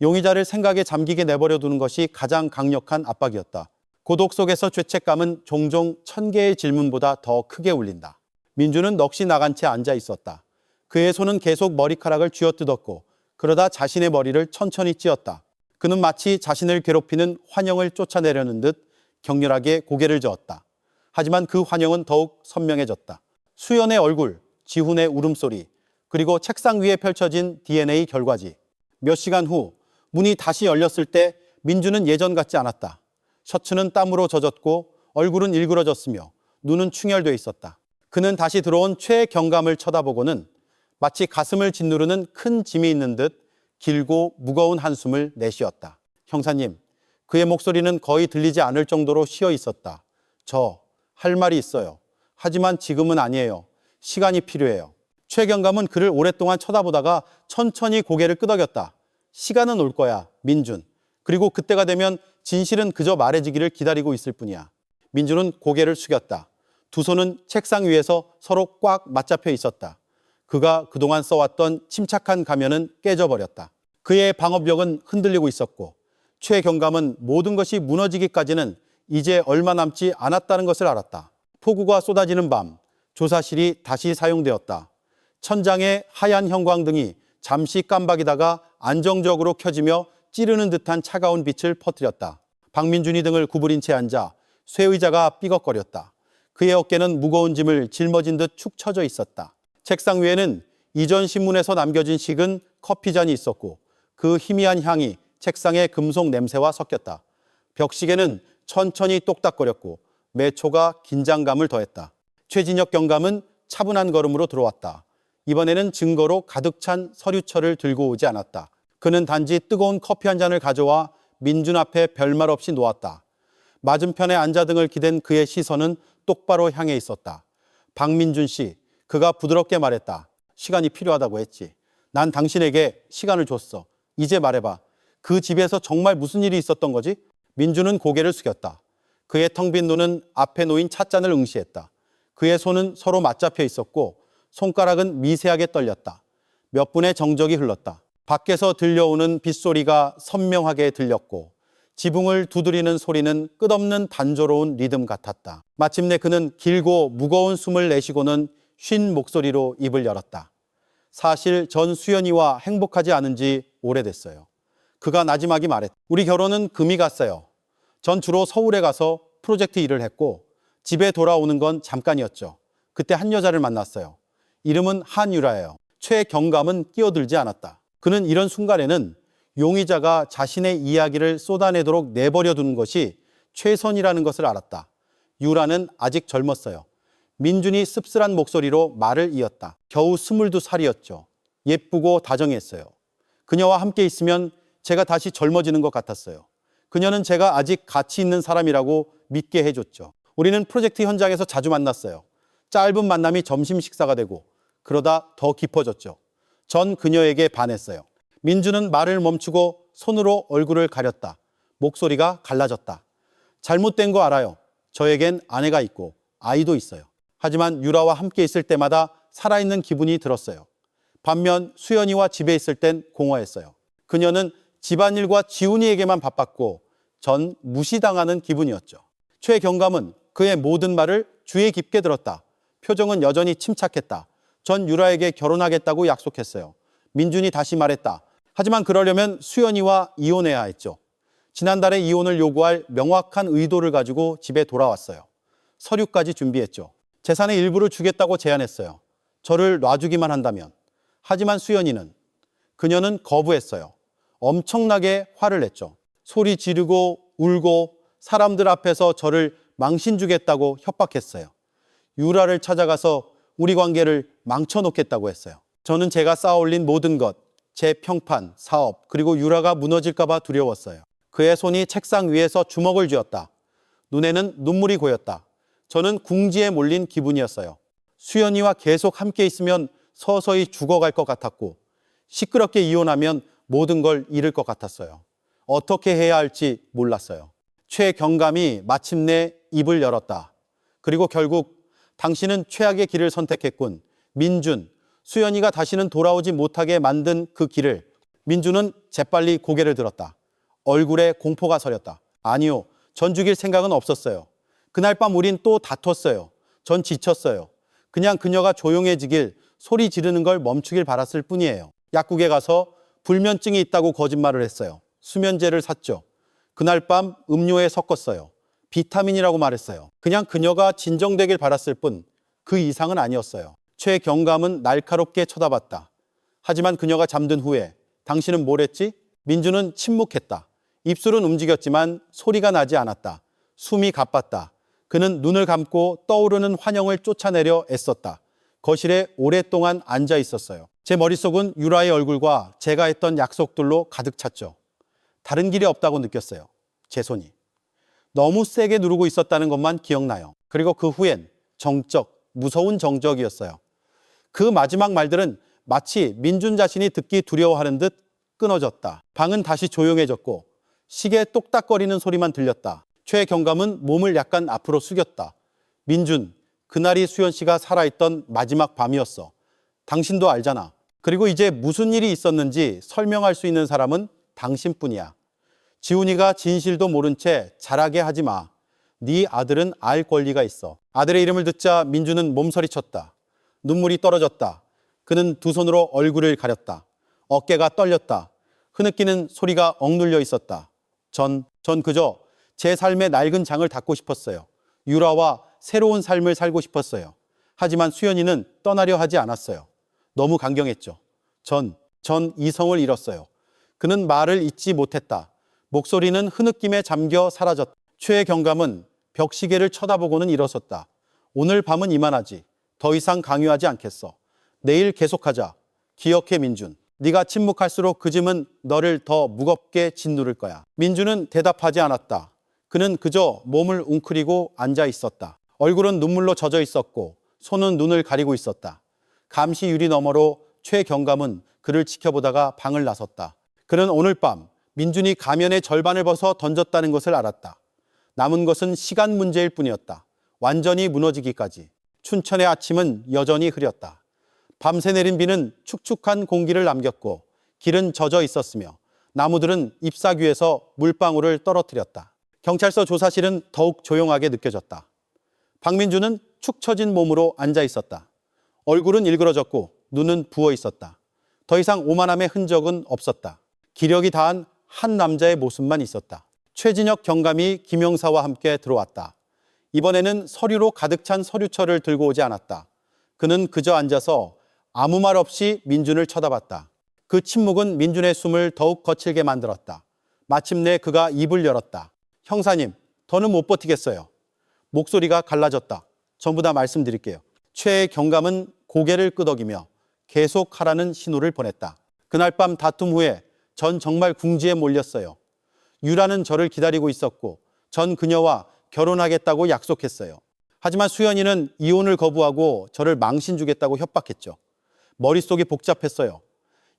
용의자를 생각에 잠기게 내버려 두는 것이 가장 강력한 압박이었다. 고독 속에서 죄책감은 종종 1000개의 질문보다 더 크게 울린다. 민주는 넋이 나간 채 앉아 있었다. 그의 손은 계속 머리카락을 쥐어뜯었고 그러다 자신의 머리를 천천히 찧었다. 그는 마치 자신을 괴롭히는 환영을 쫓아내려는 듯 격렬하게 고개를 저었다. 하지만 그 환영은 더욱 선명해졌다. 수연의 얼굴, 지훈의 울음소리, 그리고 책상 위에 펼쳐진 DNA 결과지. 몇 시간 후 문이 다시 열렸을 때 민주는 예전 같지 않았다. 셔츠는 땀으로 젖었고 얼굴은 일그러졌으며 눈은 충혈돼 있었다. 그는 다시 들어온 최경감을 쳐다보고는 마치 가슴을 짓누르는 큰 짐이 있는 듯 길고 무거운 한숨을 내쉬었다. 형사님, 그의 목소리는 거의 들리지 않을 정도로 쉬어 있었다. 저 할 말이 있어요. 하지만 지금은 아니에요. 시간이 필요해요. 최경감은 그를 오랫동안 쳐다보다가 천천히 고개를 끄덕였다. 시간은 올 거야, 민준. 그리고 그때가 되면 진실은 그저 말해지기를 기다리고 있을 뿐이야. 민준은 고개를 숙였다. 두 손은 책상 위에서 서로 꽉 맞잡혀 있었다. 그가 그동안 써왔던 침착한 가면은 깨져버렸다. 그의 방어벽은 흔들리고 있었고 최경감은 모든 것이 무너지기까지는 이제 얼마 남지 않았다는 것을 알았다. 폭우가 쏟아지는 밤, 조사실이 다시 사용되었다. 천장에 하얀 형광등이 잠시 깜박이다가 안정적으로 켜지며 찌르는 듯한 차가운 빛을 퍼뜨렸다. 박민준이 등을 구부린 채 앉아 쇠의자가 삐걱거렸다. 그의 어깨는 무거운 짐을 짊어진 듯 축 처져 있었다. 책상 위에는 이전 신문에서 남겨진 식은 커피잔이 있었고 그 희미한 향이 책상의 금속 냄새와 섞였다. 벽시계는 천천히 똑딱거렸고 매초가 긴장감을 더했다. 최진혁 경감은 차분한 걸음으로 들어왔다. 이번에는 증거로 가득 찬 서류철을 들고 오지 않았다. 그는 단지 뜨거운 커피 한 잔을 가져와 민준 앞에 별말 없이 놓았다. 맞은편에 앉아 등을 기댄 그의 시선은 똑바로 향해 있었다. 박민준 씨, 그가 부드럽게 말했다. 시간이 필요하다고 했지. 난 당신에게 시간을 줬어. 이제 말해봐. 그 집에서 정말 무슨 일이 있었던 거지? 민준은 고개를 숙였다. 그의 텅 빈 눈은 앞에 놓인 찻잔을 응시했다. 그의 손은 서로 맞잡혀 있었고 손가락은 미세하게 떨렸다. 몇 분의 정적이 흘렀다. 밖에서 들려오는 빗소리가 선명하게 들렸고 지붕을 두드리는 소리는 끝없는 단조로운 리듬 같았다. 마침내 그는 길고 무거운 숨을 내쉬고는 쉰 목소리로 입을 열었다. 사실 전 수연이와 행복하지 않은 지 오래됐어요. 그가 나지막이 말했다. 우리 결혼은 금이 갔어요. 전 주로 서울에 가서 프로젝트 일을 했고 집에 돌아오는 건 잠깐이었죠. 그때 한 여자를 만났어요. 이름은 한유라예요. 최경감은 끼어들지 않았다. 그는 이런 순간에는 용의자가 자신의 이야기를 쏟아내도록 내버려 두는 것이 최선이라는 것을 알았다. 유라는 아직 젊었어요. 민준이 씁쓸한 목소리로 말을 이었다. 겨우 22살이었죠. 예쁘고 다정했어요. 그녀와 함께 있으면 제가 다시 젊어지는 것 같았어요. 그녀는 제가 아직 가치 있는 사람이라고 믿게 해줬죠. 우리는 프로젝트 현장에서 자주 만났어요. 짧은 만남이 점심 식사가 되고 그러다 더 깊어졌죠. 전 그녀에게 반했어요. 민주는 말을 멈추고 손으로 얼굴을 가렸다. 목소리가 갈라졌다. 잘못된 거 알아요. 저에겐 아내가 있고 아이도 있어요. 하지만 유라와 함께 있을 때마다 살아있는 기분이 들었어요. 반면 수연이와 집에 있을 땐 공허했어요. 그녀는 집안일과 지훈이에게만 바빴고 전 무시당하는 기분이었죠. 최 경감은 그의 모든 말을 주의 깊게 들었다. 표정은 여전히 침착했다. 전 유라에게 결혼하겠다고 약속했어요. 민준이 다시 말했다. 하지만 그러려면 수연이와 이혼해야 했죠. 지난달에 이혼을 요구할 명확한 의도를 가지고 집에 돌아왔어요. 서류까지 준비했죠. 재산의 일부를 주겠다고 제안했어요. 저를 놔주기만 한다면. 하지만 수연이는, 그녀는 거부했어요. 엄청나게 화를 냈죠. 소리 지르고 울고 사람들 앞에서 저를 망신 주겠다고 협박했어요. 유라를 찾아가서 우리 관계를 망쳐놓겠다고 했어요. 저는 제가 쌓아올린 모든 것, 제 평판, 사업, 그리고 유라가 무너질까 봐 두려웠어요. 그의 손이 책상 위에서 주먹을 쥐었다. 눈에는 눈물이 고였다. 저는 궁지에 몰린 기분이었어요. 수연이와 계속 함께 있으면 서서히 죽어갈 것 같았고, 시끄럽게 이혼하면 모든 걸 잃을 것 같았어요. 어떻게 해야 할지 몰랐어요. 최 경감이 마침내 입을 열었다. 그리고 결국 당신은 최악의 길을 선택했군. 민준, 수연이가 다시는 돌아오지 못하게 만든 그 길을. 민준은 재빨리 고개를 들었다. 얼굴에 공포가 서렸다. 아니요, 전 죽일 생각은 없었어요. 그날 밤 우린 또 다퉜어요. 전 지쳤어요. 그냥 그녀가 조용해지길, 소리 지르는 걸 멈추길 바랐을 뿐이에요. 약국에 가서 불면증이 있다고 거짓말을 했어요. 수면제를 샀죠. 그날 밤 음료에 섞었어요. 비타민이라고 말했어요. 그냥 그녀가 진정되길 바랐을 뿐, 그 이상은 아니었어요. 최 경감은 날카롭게 쳐다봤다. 하지만 그녀가 잠든 후에 당신은 뭘 했지? 민주는 침묵했다. 입술은 움직였지만 소리가 나지 않았다. 숨이 가빴다. 그는 눈을 감고 떠오르는 환영을 쫓아내려 애썼다. 거실에 오랫동안 앉아 있었어요. 제 머릿속은 유라의 얼굴과 제가 했던 약속들로 가득 찼죠. 다른 길이 없다고 느꼈어요. 제 손이. 너무 세게 누르고 있었다는 것만 기억나요. 그리고 그 후엔 정적, 무서운 정적이었어요. 그 마지막 말들은 마치 민준 자신이 듣기 두려워하는 듯 끊어졌다. 방은 다시 조용해졌고 시계 똑딱거리는 소리만 들렸다. 최 경감은 몸을 약간 앞으로 숙였다. 민준, 그날이 수연 씨가 살아있던 마지막 밤이었어. 당신도 알잖아. 그리고 이제 무슨 일이 있었는지 설명할 수 있는 사람은 당신뿐이야. 지훈이가 진실도 모른 채 잘하게 하지 마. 네 아들은 알 권리가 있어. 아들의 이름을 듣자 민준은 몸서리쳤다. 눈물이 떨어졌다. 그는 두 손으로 얼굴을 가렸다. 어깨가 떨렸다. 흐느끼는 소리가 억눌려 있었다. 전 그저 제 삶의 낡은 장을 닫고 싶었어요. 유라와 새로운 삶을 살고 싶었어요. 하지만 수연이는 떠나려 하지 않았어요. 너무 강경했죠. 전 이성을 잃었어요. 그는 말을 잇지 못했다. 목소리는 흐느낌에 잠겨 사라졌다. 최 경감은 벽시계를 쳐다보고는 일어섰다. 오늘 밤은 이만하지. 더 이상 강요하지 않겠어. 내일 계속하자. 기억해 민준. 네가 침묵할수록 그 짐은 너를 더 무겁게 짓누를 거야. 민준은 대답하지 않았다. 그는 그저 몸을 웅크리고 앉아 있었다. 얼굴은 눈물로 젖어 있었고 손은 눈을 가리고 있었다. 감시 유리 너머로 최 경감은 그를 지켜보다가 방을 나섰다. 그는 오늘 밤 민준이 가면의 절반을 벗어 던졌다는 것을 알았다. 남은 것은 시간 문제일 뿐이었다. 완전히 무너지기까지. 춘천의 아침은 여전히 흐렸다. 밤새 내린 비는 축축한 공기를 남겼고 길은 젖어 있었으며 나무들은 잎사귀에서 물방울을 떨어뜨렸다. 경찰서 조사실은 더욱 조용하게 느껴졌다. 박민주는 축 처진 몸으로 앉아 있었다. 얼굴은 일그러졌고 눈은 부어 있었다. 더 이상 오만함의 흔적은 없었다. 기력이 다한 한 남자의 모습만 있었다. 최진혁 경감이 김영사와 함께 들어왔다. 이번에는 서류로 가득 찬 서류철을 들고 오지 않았다. 그는 그저 앉아서 아무 말 없이 민준을 쳐다봤다. 그 침묵은 민준의 숨을 더욱 거칠게 만들었다. 마침내 그가 입을 열었다. 형사님, 더는 못 버티겠어요. 목소리가 갈라졌다. 전부 다 말씀드릴게요. 최 경감은 고개를 끄덕이며 계속하라는 신호를 보냈다. 그날 밤 다툼 후에 전 정말 궁지에 몰렸어요. 유라는 저를 기다리고 있었고 전 그녀와 결혼하겠다고 약속했어요. 하지만 수연이는 이혼을 거부하고 저를 망신 주겠다고 협박했죠. 머릿속이 복잡했어요.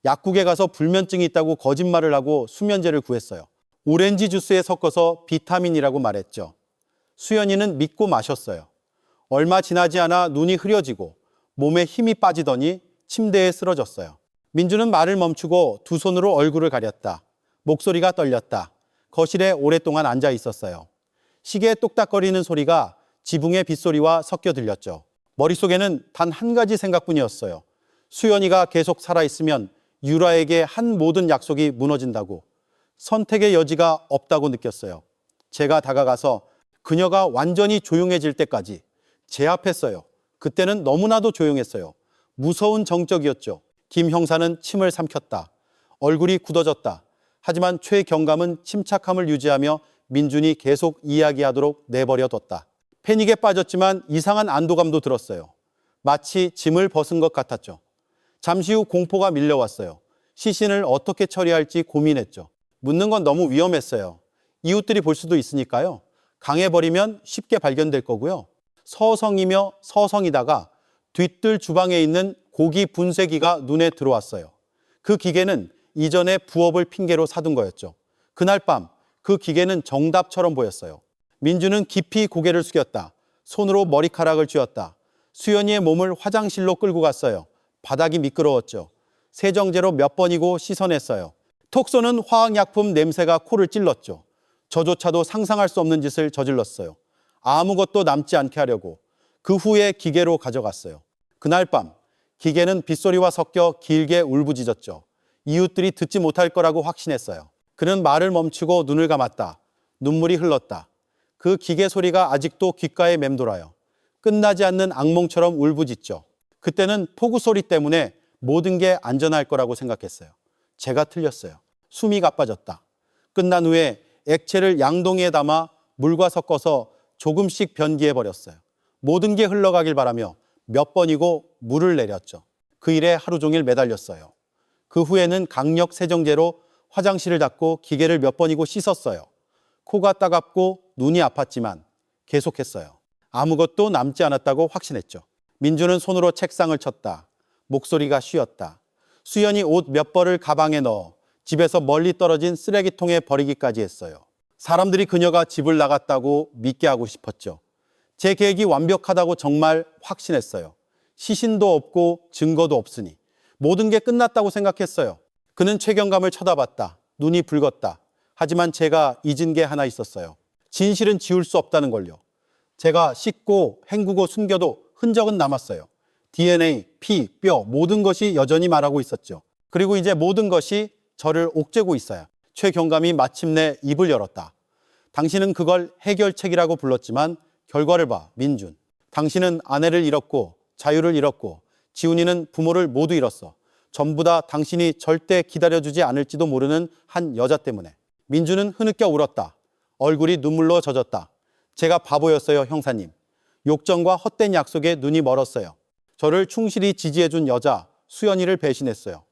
약국에 가서 불면증이 있다고 거짓말을 하고 수면제를 구했어요. 오렌지 주스에 섞어서 비타민이라고 말했죠. 수연이는 믿고 마셨어요. 얼마 지나지 않아 눈이 흐려지고 몸에 힘이 빠지더니 침대에 쓰러졌어요. 민주는 말을 멈추고 두 손으로 얼굴을 가렸다. 목소리가 떨렸다. 거실에 오랫동안 앉아 있었어요. 시계의 똑딱거리는 소리가 지붕의 빗소리와 섞여 들렸죠. 머릿속에는 단 한 가지 생각뿐이었어요. 수연이가 계속 살아있으면 유라에게 한 모든 약속이 무너진다고, 선택의 여지가 없다고 느꼈어요. 제가 다가가서 그녀가 완전히 조용해질 때까지 제압했어요. 그때는 너무나도 조용했어요. 무서운 정적이었죠. 김 형사는 침을 삼켰다. 얼굴이 굳어졌다. 하지만 최경감은 침착함을 유지하며 민준이 계속 이야기하도록 내버려뒀다. 패닉에 빠졌지만 이상한 안도감도 들었어요. 마치 짐을 벗은 것 같았죠. 잠시 후 공포가 밀려왔어요. 시신을 어떻게 처리할지 고민했죠. 묻는 건 너무 위험했어요. 이웃들이 볼 수도 있으니까요. 강해버리면 쉽게 발견될 거고요. 서성이며 서성이다가 뒤뜰 주방에 있는 고기 분쇄기가 눈에 들어왔어요. 그 기계는 이전에 부업을 핑계로 사둔 거였죠. 그날 밤 그 기계는 정답처럼 보였어요. 민주는 깊이 고개를 숙였다. 손으로 머리카락을 쥐었다. 수연이의 몸을 화장실로 끌고 갔어요. 바닥이 미끄러웠죠. 세정제로 몇 번이고 씻어냈어요. 톡 쏘는 화학약품 냄새가 코를 찔렀죠. 저조차도 상상할 수 없는 짓을 저질렀어요. 아무것도 남지 않게 하려고 그 후에 기계로 가져갔어요. 그날 밤 기계는 빗소리와 섞여 길게 울부짖었죠. 이웃들이 듣지 못할 거라고 확신했어요. 그는 말을 멈추고 눈을 감았다. 눈물이 흘렀다. 그 기계 소리가 아직도 귓가에 맴돌아요. 끝나지 않는 악몽처럼 울부짖죠. 그때는 폭우 소리 때문에 모든 게 안전할 거라고 생각했어요. 제가 틀렸어요. 숨이 가빠졌다. 끝난 후에 액체를 양동이에 담아 물과 섞어서 조금씩 변기해 버렸어요. 모든 게 흘러가길 바라며 몇 번이고 물을 내렸죠. 그 일에 하루 종일 매달렸어요. 그 후에는 강력 세정제로 화장실을 닦고 기계를 몇 번이고 씻었어요. 코가 따갑고 눈이 아팠지만 계속했어요. 아무것도 남지 않았다고 확신했죠. 민주는 손으로 책상을 쳤다. 목소리가 쉬었다. 수연이 옷 몇 벌을 가방에 넣어 집에서 멀리 떨어진 쓰레기통에 버리기까지 했어요. 사람들이 그녀가 집을 나갔다고 믿게 하고 싶었죠. 제 계획이 완벽하다고 정말 확신했어요. 시신도 없고 증거도 없으니 모든 게 끝났다고 생각했어요. 그는 최경감을 쳐다봤다. 눈이 붉었다. 하지만 제가 잊은 게 하나 있었어요. 진실은 지울 수 없다는 걸요. 제가 씻고 헹구고 숨겨도 흔적은 남았어요. DNA, 피, 뼈 모든 것이 여전히 말하고 있었죠. 그리고 이제 모든 것이 저를 옥죄고 있어요. 최경감이 마침내 입을 열었다. 당신은 그걸 해결책이라고 불렀지만 결과를 봐, 민준. 당신은 아내를 잃었고 자유를 잃었고 지훈이는 부모를 모두 잃었어. 전부 다 당신이 절대 기다려주지 않을지도 모르는 한 여자 때문에. 민준은 흐느껴 울었다. 얼굴이 눈물로 젖었다. 제가 바보였어요, 형사님. 욕정과 헛된 약속에 눈이 멀었어요. 저를 충실히 지지해준 여자 수연이를 배신했어요.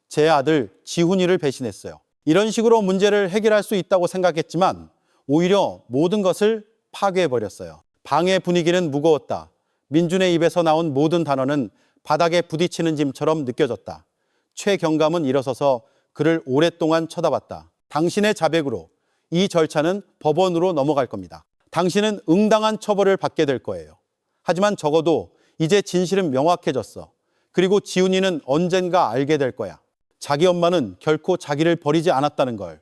제 아들 지훈이를 배신했어요. 이런 식으로 문제를 해결할 수 있다고 생각했지만 오히려 모든 것을 파괴해버렸어요. 방의 분위기는 무거웠다. 민준의 입에서 나온 모든 단어는 바닥에 부딪히는 짐처럼 느껴졌다. 최경감은 일어서서 그를 오랫동안 쳐다봤다. 당신의 자백으로 이 절차는 법원으로 넘어갈 겁니다. 당신은 응당한 처벌을 받게 될 거예요. 하지만 적어도 이제 진실은 명확해졌어. 그리고 지훈이는 언젠가 알게 될 거야. 자기 엄마는 결코 자기를 버리지 않았다는 걸.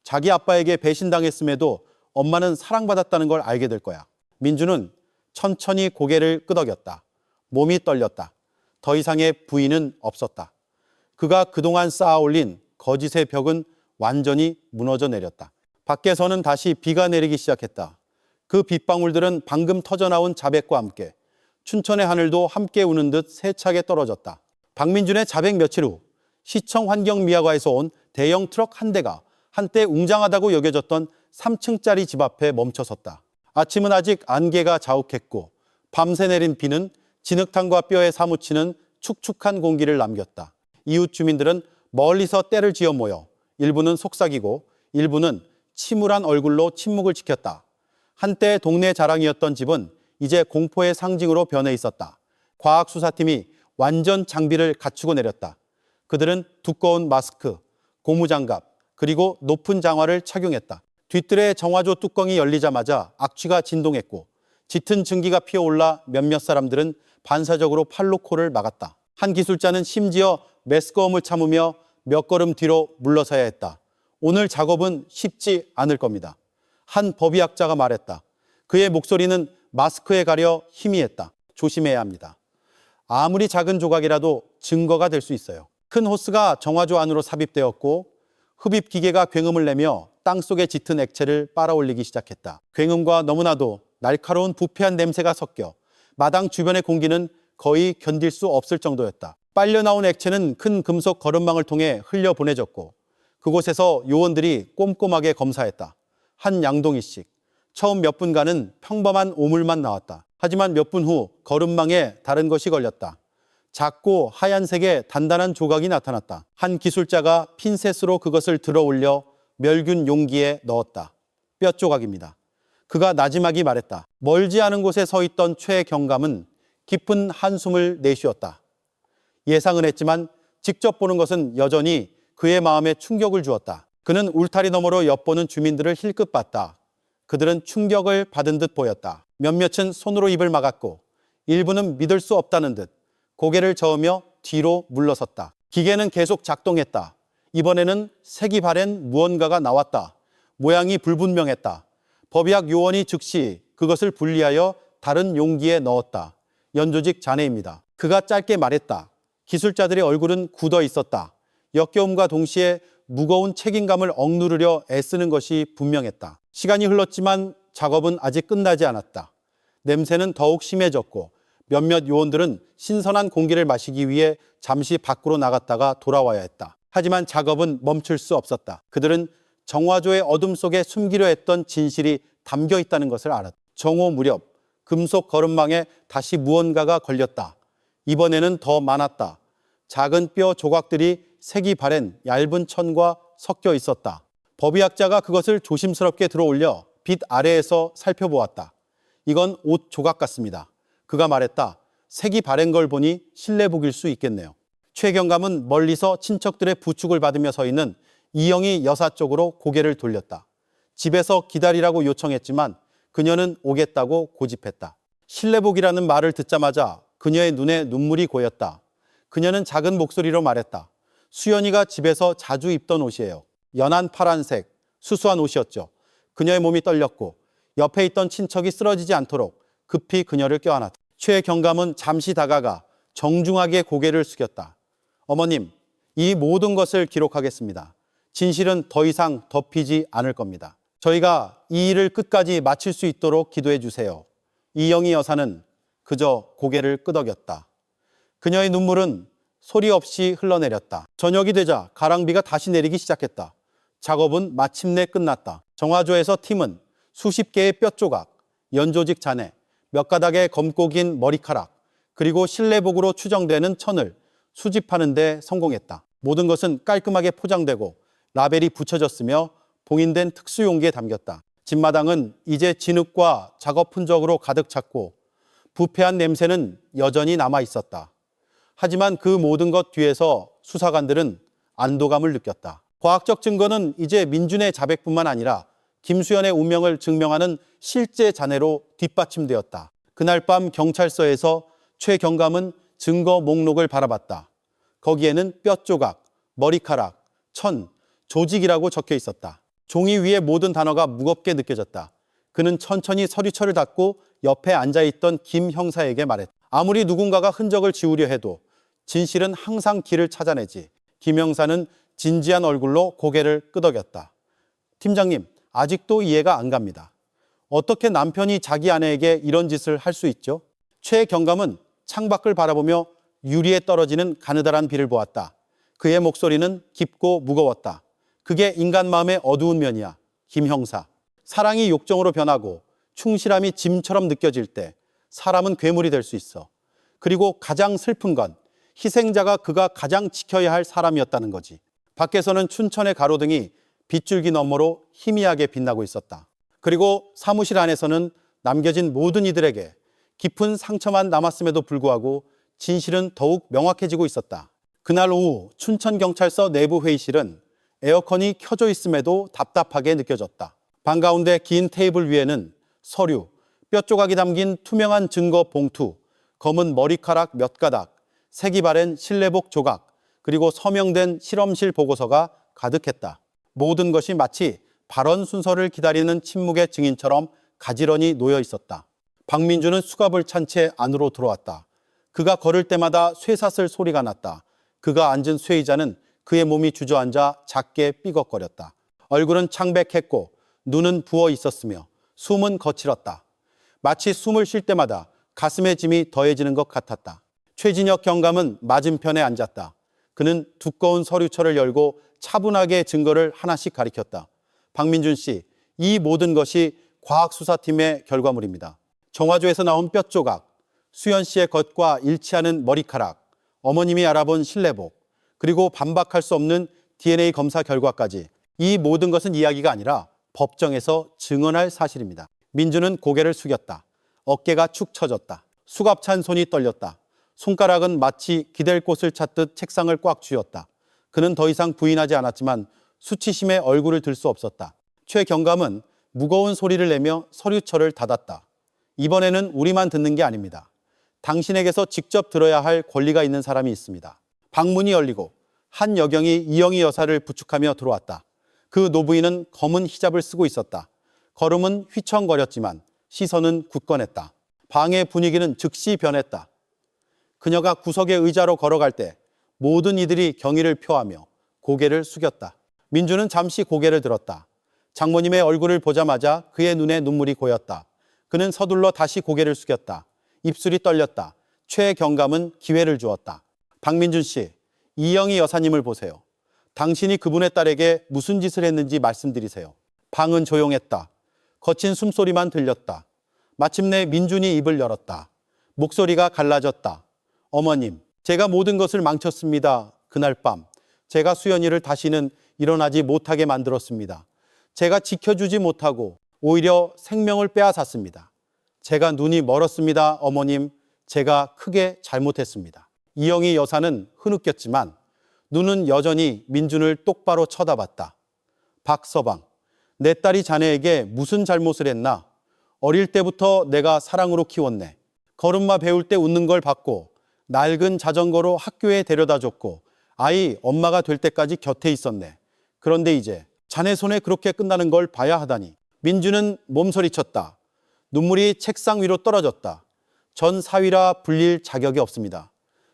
자기 아빠에게 배신당했음에도 엄마는 사랑받았다는 걸 알게 될 거야. 민주는 천천히 고개를 끄덕였다. 몸이 떨렸다. 더 이상의 부인은 없었다. 그가 그동안 쌓아올린 거짓의 벽은 완전히 무너져 내렸다. 밖에서는 다시 비가 내리기 시작했다. 그 빗방울들은 방금 터져나온 자백과 함께 춘천의 하늘도 함께 우는 듯 세차게 떨어졌다. 박민준의 자백 며칠 후 시청 환경미화과에서 온 대형 트럭 한 대가 한때 웅장하다고 여겨졌던 3층짜리 집 앞에 멈춰섰다. 아침은 아직 안개가 자욱했고 밤새 내린 비는 진흙탕과 뼈에 사무치는 축축한 공기를 남겼다. 이웃 주민들은 멀리서 떼를 지어 모여 일부는 속삭이고 일부는 침울한 얼굴로 침묵을 지켰다. 한때 동네 자랑이었던 집은 이제 공포의 상징으로 변해 있었다. 과학수사팀이 완전 장비를 갖추고 내렸다. 그들은 두꺼운 마스크, 고무장갑, 그리고 높은 장화를 착용했다. 뒤뜰의 정화조 뚜껑이 열리자마자 악취가 진동했고 짙은 증기가 피어올라 몇몇 사람들은 반사적으로 팔로 코를 막았다. 한 기술자는 심지어 메스꺼움을 참으며 몇 걸음 뒤로 물러서야 했다. 오늘 작업은 쉽지 않을 겁니다. 한 법의학자가 말했다. 그의 목소리는 마스크에 가려 희미했다. 조심해야 합니다. 아무리 작은 조각이라도 증거가 될 수 있어요. 큰 호스가 정화조 안으로 삽입되었고 흡입 기계가 굉음을 내며 땅속에 짙은 액체를 빨아올리기 시작했다. 굉음과 너무나도 날카로운 부패한 냄새가 섞여 마당 주변의 공기는 거의 견딜 수 없을 정도였다. 빨려 나온 액체는 큰 금속 거름망을 통해 흘려 보내졌고 그곳에서 요원들이 꼼꼼하게 검사했다. 한 양동이씩. 처음 몇 분간은 평범한 오물만 나왔다. 하지만 몇 분 후 거름망에 다른 것이 걸렸다. 작고 하얀색의 단단한 조각이 나타났다. 한 기술자가 핀셋으로 그것을 들어 올려 멸균 용기에 넣었다. 뼈 조각입니다. 그가 나지막이 말했다. 멀지 않은 곳에 서 있던 최경감은 깊은 한숨을 내쉬었다. 예상은 했지만 직접 보는 것은 여전히 그의 마음에 충격을 주었다. 그는 울타리 너머로 엿보는 주민들을 힐끗 봤다. 그들은 충격을 받은 듯 보였다. 몇몇은 손으로 입을 막았고 일부는 믿을 수 없다는 듯 고개를 저으며 뒤로 물러섰다. 기계는 계속 작동했다. 이번에는 색이 바랜 무언가가 나왔다. 모양이 불분명했다. 법의학 요원이 즉시 그것을 분리하여 다른 용기에 넣었다. 연조직 자네입니다. 그가 짧게 말했다. 기술자들의 얼굴은 굳어 있었다. 역겨움과 동시에 무거운 책임감을 억누르려 애쓰는 것이 분명했다. 시간이 흘렀지만 작업은 아직 끝나지 않았다. 냄새는 더욱 심해졌고 몇몇 요원들은 신선한 공기를 마시기 위해 잠시 밖으로 나갔다가 돌아와야 했다. 하지만 작업은 멈출 수 없었다. 그들은 정화조의 어둠 속에 숨기려 했던 진실이 담겨 있다는 것을 알았다. 정오 무렵 금속 거름망에 다시 무언가가 걸렸다. 이번에는 더 많았다. 작은 뼈 조각들이 색이 바랜 얇은 천과 섞여 있었다. 법의학자가 그것을 조심스럽게 들어올려 빛 아래에서 살펴보았다. 이건 옷 조각 같습니다. 그가 말했다. 색이 바랜 걸 보니 실내복일 수 있겠네요. 최경감은 멀리서 친척들의 부축을 받으며 서 있는 이영희 여사 쪽으로 고개를 돌렸다. 집에서 기다리라고 요청했지만 그녀는 오겠다고 고집했다. 실내복이라는 말을 듣자마자 그녀의 눈에 눈물이 고였다. 그녀는 작은 목소리로 말했다. 수연이가 집에서 자주 입던 옷이에요. 연한 파란색, 수수한 옷이었죠. 그녀의 몸이 떨렸고 옆에 있던 친척이 쓰러지지 않도록 급히 그녀를 껴안았다. 최경감은 잠시 다가가 정중하게 고개를 숙였다. 어머님, 이 모든 것을 기록하겠습니다. 진실은 더 이상 덮이지 않을 겁니다. 저희가 이 일을 끝까지 마칠 수 있도록 기도해 주세요. 이영희 여사는 그저 고개를 끄덕였다. 그녀의 눈물은 소리 없이 흘러내렸다. 저녁이 되자 가랑비가 다시 내리기 시작했다. 작업은 마침내 끝났다. 정화조에서 팀은 수십 개의 뼈 조각, 연조직 잔해, 몇 가닥의 검고 긴 머리카락, 그리고 실내복으로 추정되는 천을 수집하는 데 성공했다. 모든 것은 깔끔하게 포장되고 라벨이 붙여졌으며 봉인된 특수 용기에 담겼다. 집마당은 이제 진흙과 작업 흔적으로 가득 찼고 부패한 냄새는 여전히 남아 있었다. 하지만 그 모든 것 뒤에서 수사관들은 안도감을 느꼈다. 과학적 증거는 이제 민준의 자백뿐만 아니라 김수연의 운명을 증명하는 실제 잔해로 뒷받침되었다. 그날 밤 경찰서에서 최경감은 증거 목록을 바라봤다. 거기에는 뼈 조각, 머리카락, 천, 조직이라고 적혀 있었다. 종이 위에 모든 단어가 무겁게 느껴졌다. 그는 천천히 서류철을 닫고 옆에 앉아있던 김 형사에게 말했다. 아무리 누군가가 흔적을 지우려 해도 진실은 항상 길을 찾아내지. 김 형사는 진지한 얼굴로 고개를 끄덕였다. 팀장님, 아직도 이해가 안 갑니다. 어떻게 남편이 자기 아내에게 이런 짓을 할 수 있죠? 최경감은 창밖을 바라보며 유리에 떨어지는 가느다란 비를 보았다. 그의 목소리는 깊고 무거웠다. 그게 인간 마음의 어두운 면이야. 김 형사. 사랑이 욕정으로 변하고 충실함이 짐처럼 느껴질 때 사람은 괴물이 될 수 있어. 그리고 가장 슬픈 건 희생자가 그가 가장 지켜야 할 사람이었다는 거지. 밖에서는 춘천의 가로등이 빗줄기 너머로 희미하게 빛나고 있었다. 그리고 사무실 안에서는 남겨진 모든 이들에게 깊은 상처만 남았음에도 불구하고 진실은 더욱 명확해지고 있었다. 그날 오후 춘천경찰서 내부 회의실은 에어컨이 켜져 있음에도 답답하게 느껴졌다. 방 가운데 긴 테이블 위에는 서류, 뼈 조각이 담긴 투명한 증거 봉투, 검은 머리카락 몇 가닥, 색이 바랜 실내복 조각, 그리고 서명된 실험실 보고서가 가득했다. 모든 것이 마치 발언 순서를 기다리는 침묵의 증인처럼 가지런히 놓여 있었다. 박민주는 수갑을 찬 채 안으로 들어왔다. 그가 걸을 때마다 쇠사슬 소리가 났다. 그가 앉은 쇠의자는 그의 몸이 주저앉아 작게 삐걱거렸다. 얼굴은 창백했고 눈은 부어 있었으며 숨은 거칠었다. 마치 숨을 쉴 때마다 가슴의 짐이 더해지는 것 같았다. 최진혁 경감은 맞은편에 앉았다. 그는 두꺼운 서류철을 열고 차분하게 증거를 하나씩 가리켰다. 박민준 씨, 이 모든 것이 과학수사팀의 결과물입니다. 정화조에서 나온 뼈 조각, 수연 씨의 것과 일치하는 머리카락, 어머님이 알아본 실내복, 그리고 반박할 수 없는 DNA 검사 결과까지 이 모든 것은 이야기가 아니라 법정에서 증언할 사실입니다. 민주는 고개를 숙였다. 어깨가 축 처졌다. 수갑찬 손이 떨렸다. 손가락은 마치 기댈 곳을 찾듯 책상을 꽉 쥐었다. 그는 더 이상 부인하지 않았지만 수치심에 얼굴을 들 수 없었다. 최 경감은 무거운 소리를 내며 서류철을 닫았다. 이번에는 우리만 듣는 게 아닙니다. 당신에게서 직접 들어야 할 권리가 있는 사람이 있습니다. 방문이 열리고 한 여경이 이영희 여사를 부축하며 들어왔다. 그 노부인은 검은 히잡을 쓰고 있었다. 걸음은 휘청거렸지만 시선은 굳건했다. 방의 분위기는 즉시 변했다. 그녀가 구석의 의자로 걸어갈 때 모든 이들이 경의를 표하며 고개를 숙였다. 민주는 잠시 고개를 들었다. 장모님의 얼굴을 보자마자 그의 눈에 눈물이 고였다. 그는 서둘러 다시 고개를 숙였다. 입술이 떨렸다. 최 경감은 기회를 주었다. 박민준 씨, 이영희 여사님을 보세요. 당신이 그분의 딸에게 무슨 짓을 했는지 말씀드리세요. 방은 조용했다. 거친 숨소리만 들렸다. 마침내 민준이 입을 열었다. 목소리가 갈라졌다. 어머님, 제가 모든 것을 망쳤습니다. 그날 밤 제가 수연이를 다시는 일어나지 못하게 만들었습니다. 제가 지켜주지 못하고 오히려 생명을 빼앗았습니다. 제가 눈이 멀었습니다. 어머님, 제가 크게 잘못했습니다. 이영희 여사는 흐느꼈지만 눈은 여전히 민준을 똑바로 쳐다봤다. 박서방, 내 딸이 자네에게 무슨 잘못을 했나? 어릴 때부터 내가 사랑으로 키웠네. 걸음마 배울 때 웃는 걸 봤고 낡은 자전거로 학교에 데려다 줬고 아이 엄마가 될 때까지 곁에 있었네. 그런데 이제 자네 손에 그렇게 끝나는 걸 봐야 하다니. 민주는 몸서리쳤다. 눈물이 책상 위로 떨어졌다. 전 사위라 불릴 자격이 없습니다.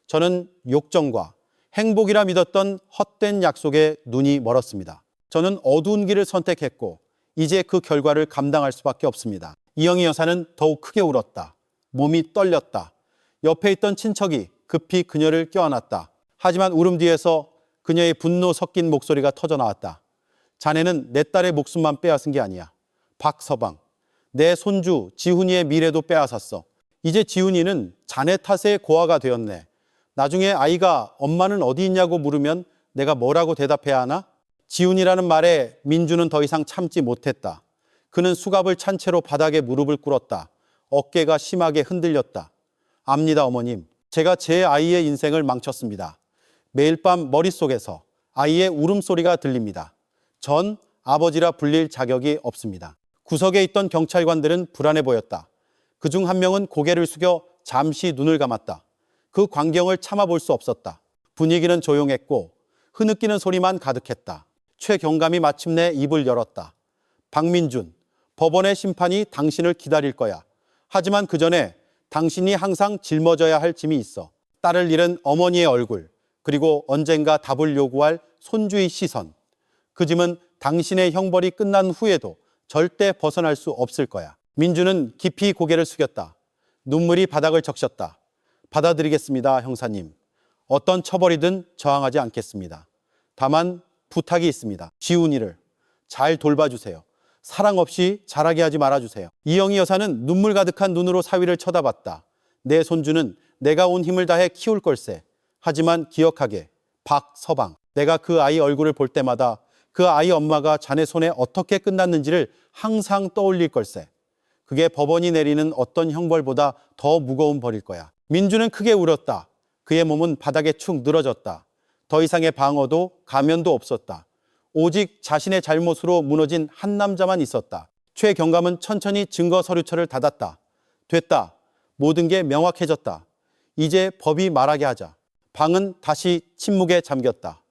저는 욕정과 행복이라 믿었던 헛된 약속에 눈이 멀었습니다. 저는 어두운 길을 선택했고 이제 그 결과를 감당할 수밖에 없습니다. 이영희 여사는 더욱 크게 울었다. 몸이 떨렸다. 옆에 있던 친척이 급히 그녀를 껴안았다. 하지만 울음 뒤에서 그녀의 분노 섞인 목소리가 터져나왔다. 자네는 내 딸의 목숨만 빼앗은 게 아니야. 박서방, 내 손주 지훈이의 미래도 빼앗았어. 이제 지훈이는 자네 탓에 고아가 되었네. 나중에 아이가 엄마는 어디 있냐고 물으면 내가 뭐라고 대답해야 하나? 지훈이라는 말에 민주는 더 이상 참지 못했다. 그는 수갑을 찬 채로 바닥에 무릎을 꿇었다. 어깨가 심하게 흔들렸다. 압니다, 어머님. 제가 제 아이의 인생을 망쳤습니다. 매일 밤 머릿속에서 아이의 울음소리가 들립니다. 전 아버지라 불릴 자격이 없습니다. 구석에 있던 경찰관들은 불안해 보였다. 그중 한 명은 고개를 숙여 잠시 눈을 감았다. 그 광경을 참아볼 수 없었다. 분위기는 조용했고 흐느끼는 소리만 가득했다. 최 경감이 마침내 입을 열었다. 박민준, 법원의 심판이 당신을 기다릴 거야. 하지만 그 전에 당신이 항상 짊어져야 할 짐이 있어. 딸을 잃은 어머니의 얼굴, 그리고 언젠가 답을 요구할 손주의 시선. 그 짐은 당신의 형벌이 끝난 후에도 절대 벗어날 수 없을 거야. 민주는 깊이 고개를 숙였다. 눈물이 바닥을 적셨다. 받아들이겠습니다, 형사님. 어떤 처벌이든 저항하지 않겠습니다. 다만 부탁이 있습니다. 지훈이를 잘 돌봐주세요. 사랑 없이 자라게 하지 말아주세요. 이영희 여사는 눈물 가득한 눈으로 사위를 쳐다봤다. 내 손주는 내가 온 힘을 다해 키울 걸세. 하지만 기억하게, 박서방. 내가 그 아이 얼굴을 볼 때마다 그 아이 엄마가 자네 손에 어떻게 끝났는지를 항상 떠올릴 걸세. 그게 법원이 내리는 어떤 형벌보다 더 무거운 벌일 거야. 민주는 크게 울었다. 그의 몸은 바닥에 축 늘어졌다. 더 이상의 방어도 가면도 없었다. 오직 자신의 잘못으로 무너진 한 남자만 있었다. 최 경감은 천천히 증거 서류철을 닫았다. 됐다. 모든 게 명확해졌다. 이제 법이 말하게 하자. 방은 다시 침묵에 잠겼다.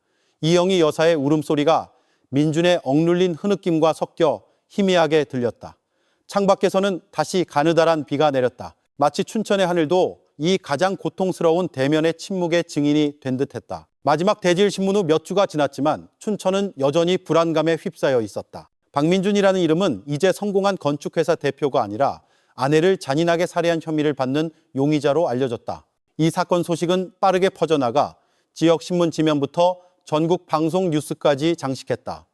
이영희 여사의 울음소리가 민준의 억눌린 흐느낌과 섞여 희미하게 들렸다. 창밖에서는 다시 가느다란 비가 내렸다. 마치 춘천의 하늘도 이 가장 고통스러운 대면의 침묵의 증인이 된 듯했다. 마지막 대질신문 후 몇 주가 지났지만 춘천은 여전히 불안감에 휩싸여 있었다. 박민준이라는 이름은 이제 성공한 건축회사 대표가 아니라 아내를 잔인하게 살해한 혐의를 받는 용의자로 알려졌다. 이 사건 소식은 빠르게 퍼져나가 지역 신문 지면부터 전국 방송 뉴스까지 장식했다.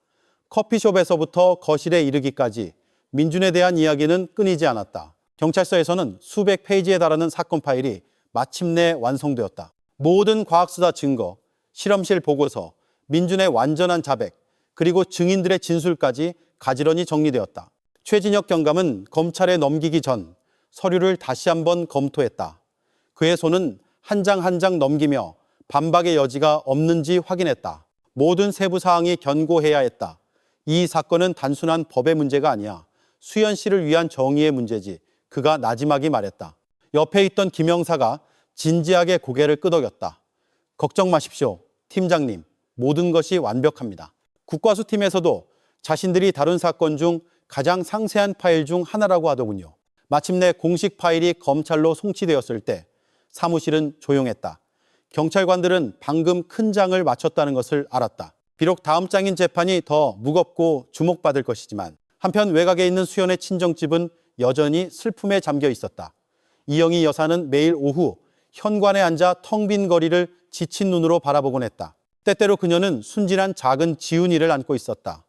커피숍에서부터 거실에 이르기까지 민준에 대한 이야기는 끊이지 않았다. 경찰서에서는 수백 페이지에 달하는 사건 파일이 마침내 완성되었다. 모든 과학수사 증거, 실험실 보고서, 민준의 완전한 자백, 그리고 증인들의 진술까지 가지런히 정리되었다. 최진혁 경감은 검찰에 넘기기 전 서류를 다시 한번 검토했다. 그의 손은 한 장 한 장 넘기며 반박의 여지가 없는지 확인했다. 모든 세부 사항이 견고해야 했다. 이 사건은 단순한 법의 문제가 아니야. 수연 씨를 위한 정의의 문제지. 그가 나지막이 말했다. 옆에 있던 김영사가 진지하게 고개를 끄덕였다. 걱정 마십시오. 팀장님, 모든 것이 완벽합니다. 국과수팀에서도 자신들이 다룬 사건 중 가장 상세한 파일 중 하나라고 하더군요. 마침내 공식 파일이 검찰로 송치되었을 때 사무실은 조용했다. 경찰관들은 방금 큰 장을 마쳤다는 것을 알았다. 비록 다음 장인 재판이 더 무겁고 주목받을 것이지만 한편 외곽에 있는 수연의 친정집은 여전히 슬픔에 잠겨 있었다. 이영희 여사는 매일 오후 현관에 앉아 텅 빈 거리를 지친 눈으로 바라보곤 했다. 때때로 그녀는 순진한 작은 지훈이를 안고 있었다.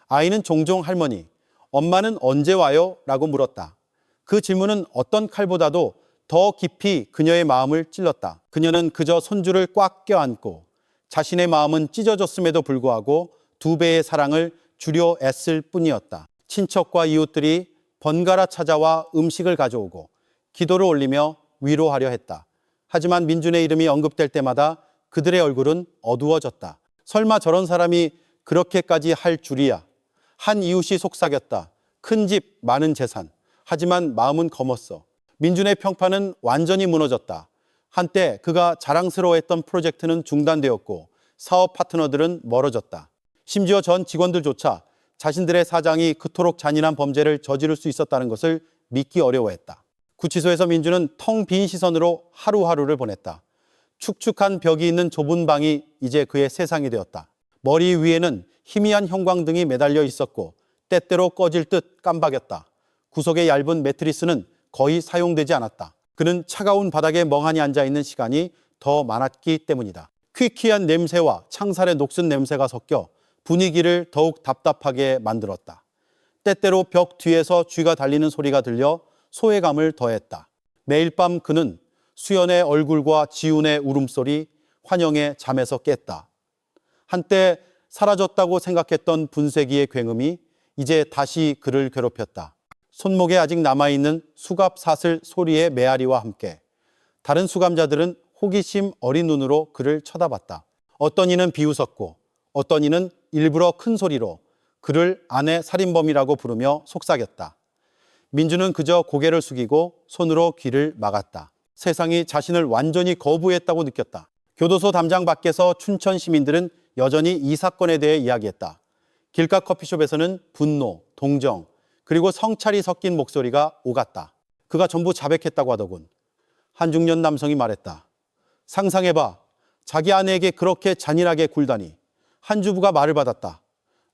아이는 종종 할머니, 엄마는 언제 와요? 라고 물었다. 그 질문은 어떤 칼보다도 더 깊이 그녀의 마음을 찔렀다. 그녀는 그저 손주를 꽉 껴안고 자신의 마음은 찢어졌음에도 불구하고 두 배의 사랑을 주려 애쓸 뿐이었다. 친척과 이웃들이 번갈아 찾아와 음식을 가져오고 기도를 올리며 위로하려 했다. 하지만 민준의 이름이 언급될 때마다 그들의 얼굴은 어두워졌다. 설마 저런 사람이 그렇게까지 할 줄이야. 한 이웃이 속삭였다. 큰 집, 많은 재산. 하지만 마음은 검었어. 민준의 평판은 완전히 무너졌다. 한때 그가 자랑스러워했던 프로젝트는 중단되었고 사업 파트너들은 멀어졌다. 심지어 전 직원들조차 자신들의 사장이 그토록 잔인한 범죄를 저지를 수 있었다는 것을 믿기 어려워했다. 구치소에서 민준은 텅 빈 시선으로 하루하루를 보냈다. 축축한 벽이 있는 좁은 방이 이제 그의 세상이 되었다. 머리 위에는 희미한 형광등이 매달려 있었고 때때로 꺼질 듯 깜박였다. 구석의 얇은 매트리스는 거의 사용되지 않았다. 그는 차가운 바닥에 멍하니 앉아있는 시간이 더 많았기 때문이다. 퀴퀴한 냄새와 창살의 녹슨 냄새가 섞여 분위기를 더욱 답답하게 만들었다. 때때로 벽 뒤에서 쥐가 달리는 소리가 들려 소외감을 더했다. 매일 밤 그는 수연의 얼굴과 지훈의 울음소리, 환영의 잠에서 깼다. 한때 사라졌다고 생각했던 분쇄기의 굉음이 이제 다시 그를 괴롭혔다. 손목에 아직 남아있는 수갑 사슬 소리의 메아리와 함께 다른 수감자들은 호기심 어린 눈으로 그를 쳐다봤다. 어떤 이는 비웃었고 어떤 이는 일부러 큰 소리로 그를 아내 살인범이라고 부르며 속삭였다. 민준은 그저 고개를 숙이고 손으로 귀를 막았다. 세상이 자신을 완전히 거부했다고 느꼈다. 교도소 담장 밖에서 춘천 시민들은 여전히 이 사건에 대해 이야기했다. 길가 커피숍에서는 분노, 동정, 그리고 성찰이 섞인 목소리가 오갔다. 그가 전부 자백했다고 하더군. 한 중년 남성이 말했다. 상상해봐. 자기 아내에게 그렇게 잔인하게 굴다니. 한 주부가 말을 받았다.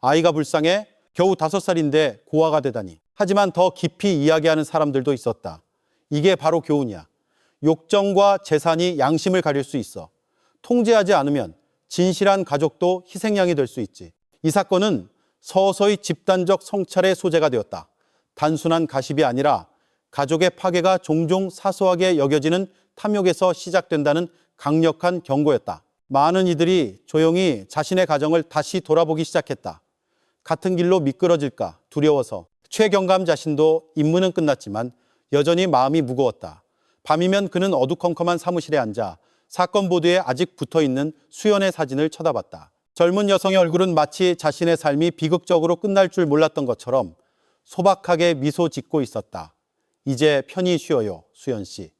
아이가 불쌍해 겨우 5살인데 고아가 되다니. 하지만 더 깊이 이야기하는 사람들도 있었다. 이게 바로 교훈이야. 욕정과 재산이 양심을 가릴 수 있어. 통제하지 않으면 진실한 가족도 희생양이 될 수 있지. 이 사건은 서서히 집단적 성찰의 소재가 되었다. 단순한 가십이 아니라 가족의 파괴가 종종 사소하게 여겨지는 탐욕에서 시작된다는 강력한 경고였다. 많은 이들이 조용히 자신의 가정을 다시 돌아보기 시작했다. 같은 길로 미끄러질까 두려워서. 최경감 자신도 임무는 끝났지만 여전히 마음이 무거웠다. 밤이면 그는 어두컴컴한 사무실에 앉아 사건 보도에 아직 붙어있는 수연의 사진을 쳐다봤다. 젊은 여성의 얼굴은 마치 자신의 삶이 비극적으로 끝날 줄 몰랐던 것처럼 소박하게 미소 짓고 있었다. 이제 편히 쉬어요, 수연 씨.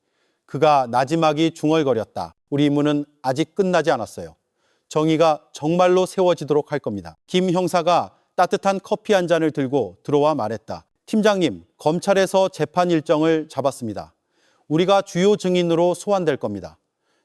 그가 나지막이 중얼거렸다. 우리 임무는 아직 끝나지 않았어요. 정의가 정말로 세워지도록 할 겁니다. 김 형사가 따뜻한 커피 한 잔을 들고 들어와 말했다. 팀장님, 검찰에서 재판 일정을 잡았습니다. 우리가 주요 증인으로 소환될 겁니다.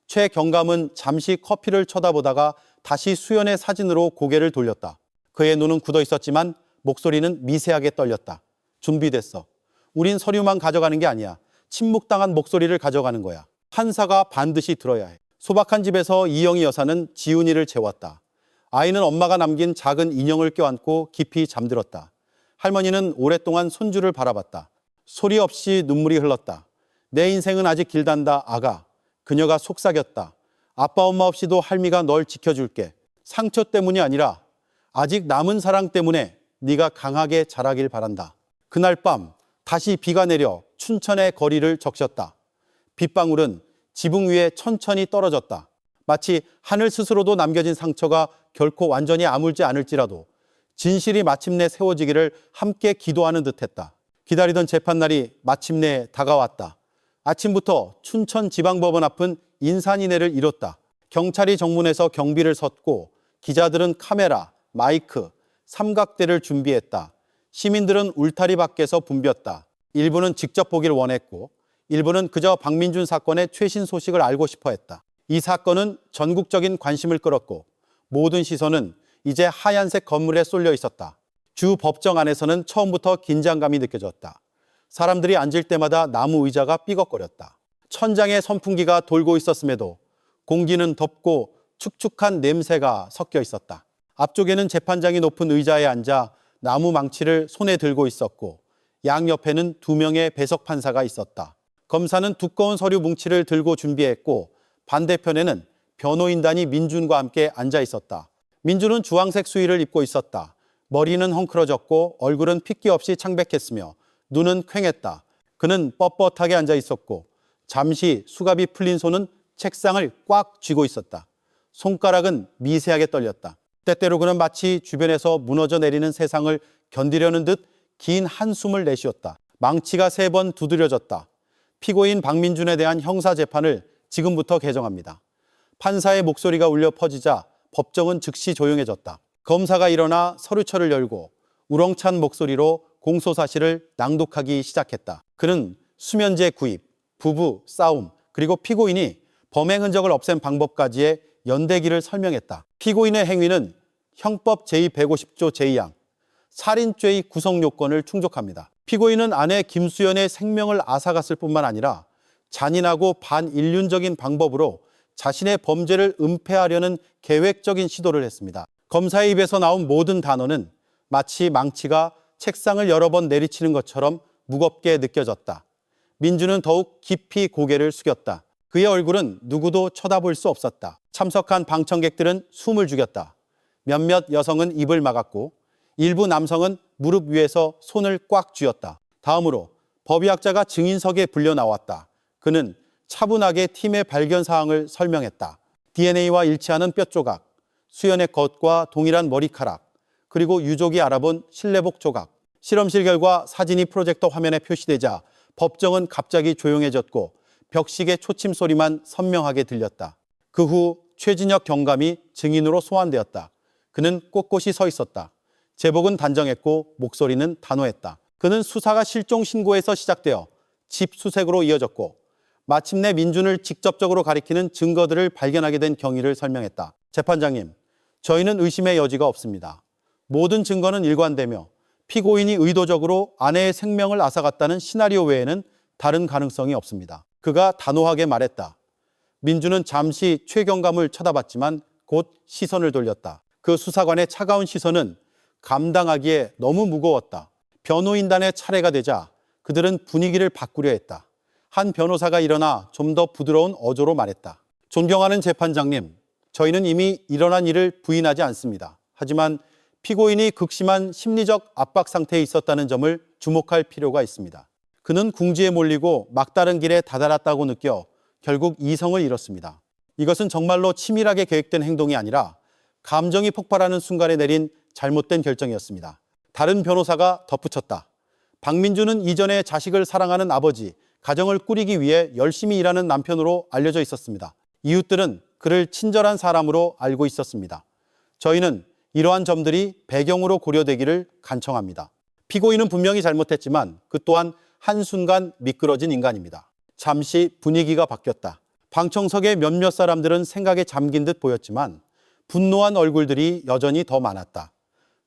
최 경감은 잠시 커피를 쳐다보다가 다시 수연의 사진으로 고개를 돌렸다. 그의 눈은 굳어 있었지만 목소리는 미세하게 떨렸다. 준비됐어. 우린 서류만 가져가는 게 아니야. 침묵당한 목소리를 가져가는 거야. 판사가 반드시 들어야 해. 소박한 집에서 이영희 여사는 지훈이를 재웠다. 아이는 엄마가 남긴 작은 인형을 껴안고 깊이 잠들었다. 할머니는 오랫동안 손주를 바라봤다. 소리 없이 눈물이 흘렀다. 내 인생은 아직 길단다, 아가. 그녀가 속삭였다. 아빠 엄마 없이도 할미가 널 지켜줄게. 상처 때문이 아니라 아직 남은 사랑 때문에 네가 강하게 자라길 바란다. 그날 밤 다시 비가 내려 춘천의 거리를 적셨다. 빗방울은 지붕 위에 천천히 떨어졌다. 마치 하늘 스스로도 남겨진 상처가 결코 완전히 아물지 않을지라도 진실이 마침내 세워지기를 함께 기도하는 듯했다. 기다리던 재판날이 마침내 다가왔다. 아침부터 춘천지방법원 앞은 인산인해를 이뤘다. 경찰이 정문에서 경비를 섰고 기자들은 카메라, 마이크, 삼각대를 준비했다. 시민들은 울타리 밖에서 붐볐다. 일부는 직접 보기를 원했고 일부는 그저 박민준 사건의 최신 소식을 알고 싶어 했다. 이 사건은 전국적인 관심을 끌었고 모든 시선은 이제 하얀색 건물에 쏠려 있었다. 주 법정 안에서는 처음부터 긴장감이 느껴졌다. 사람들이 앉을 때마다 나무 의자가 삐걱거렸다. 천장에 선풍기가 돌고 있었음에도 공기는 덥고 축축한 냄새가 섞여 있었다. 앞쪽에는 재판장이 높은 의자에 앉아 나무 망치를 손에 들고 있었고 양옆에는 2명의 배석 판사가 있었다. 검사는 두꺼운 서류 뭉치를 들고 준비했고 반대편에는 변호인단이 민준과 함께 앉아 있었다. 민준은 주황색 수의를 입고 있었다. 머리는 헝클어졌고 얼굴은 핏기 없이 창백했으며 눈은 퀭했다. 그는 뻣뻣하게 앉아 있었고 잠시 수갑이 풀린 손은 책상을 꽉 쥐고 있었다. 손가락은 미세하게 떨렸다. 때때로 그는 마치 주변에서 무너져 내리는 세상을 견디려는 듯 긴 한숨을 내쉬었다. 망치가 3번 두드려졌다. 피고인 박민준에 대한 형사재판을 지금부터 개정합니다. 판사의 목소리가 울려 퍼지자 법정은 즉시 조용해졌다. 검사가 일어나 서류철을 열고 우렁찬 목소리로 공소사실을 낭독하기 시작했다. 그는 수면제 구입, 부부 싸움, 그리고 피고인이 범행 흔적을 없앤 방법까지의 연대기를 설명했다. 피고인의 행위는 형법 제150조 제2항 살인죄의 구성 요건을 충족합니다. 피고인은 아내 김수연의 생명을 앗아갔을 뿐만 아니라 잔인하고 반인륜적인 방법으로 자신의 범죄를 은폐하려는 계획적인 시도를 했습니다. 검사의 입에서 나온 모든 단어는 마치 망치가 책상을 여러 번 내리치는 것처럼 무겁게 느껴졌다. 민주는 더욱 깊이 고개를 숙였다. 그의 얼굴은 누구도 쳐다볼 수 없었다. 참석한 방청객들은 숨을 죽였다. 몇몇 여성은 입을 막았고 일부 남성은 무릎 위에서 손을 꽉 쥐었다. 다음으로 법의학자가 증인석에 불려 나왔다. 그는 차분하게 팀의 발견 사항을 설명했다. DNA와 일치하는 뼈 조각, 수연의 것과 동일한 머리카락, 그리고 유족이 알아본 실내복 조각. 실험실 결과 사진이 프로젝터 화면에 표시되자 법정은 갑자기 조용해졌고 벽식의 초침 소리만 선명하게 들렸다. 그 후 최진혁 경감이 증인으로 소환되었다. 그는 꼿꼿이 서 있었다. 제복은 단정했고 목소리는 단호했다. 그는 수사가 실종 신고에서 시작되어 집 수색으로 이어졌고 마침내 민준을 직접적으로 가리키는 증거들을 발견하게 된 경위를 설명했다. 재판장님, 저희는 의심의 여지가 없습니다. 모든 증거는 일관되며 피고인이 의도적으로 아내의 생명을 앗아갔다는 시나리오 외에는 다른 가능성이 없습니다. 그가 단호하게 말했다. 민준은 잠시 최경감을 쳐다봤지만 곧 시선을 돌렸다. 그 수사관의 차가운 시선은 감당하기에 너무 무거웠다. 변호인단의 차례가 되자 그들은 분위기를 바꾸려 했다. 한 변호사가 일어나 좀 더 부드러운 어조로 말했다. 존경하는 재판장님, 저희는 이미 일어난 일을 부인하지 않습니다. 하지만 피고인이 극심한 심리적 압박 상태에 있었다는 점을 주목할 필요가 있습니다. 그는 궁지에 몰리고 막다른 길에 다다랐다고 느껴 결국 이성을 잃었습니다. 이것은 정말로 치밀하게 계획된 행동이 아니라 감정이 폭발하는 순간에 내린 잘못된 결정이었습니다. 다른 변호사가 덧붙였다. 박민준은 이전에 자식을 사랑하는 아버지, 가정을 꾸리기 위해 열심히 일하는 남편으로 알려져 있었습니다. 이웃들은 그를 친절한 사람으로 알고 있었습니다. 저희는 이러한 점들이 배경으로 고려되기를 간청합니다. 피고인은 분명히 잘못했지만 그 또한 한순간 미끄러진 인간입니다. 잠시 분위기가 바뀌었다. 방청석의 몇몇 사람들은 생각에 잠긴 듯 보였지만 분노한 얼굴들이 여전히 더 많았다.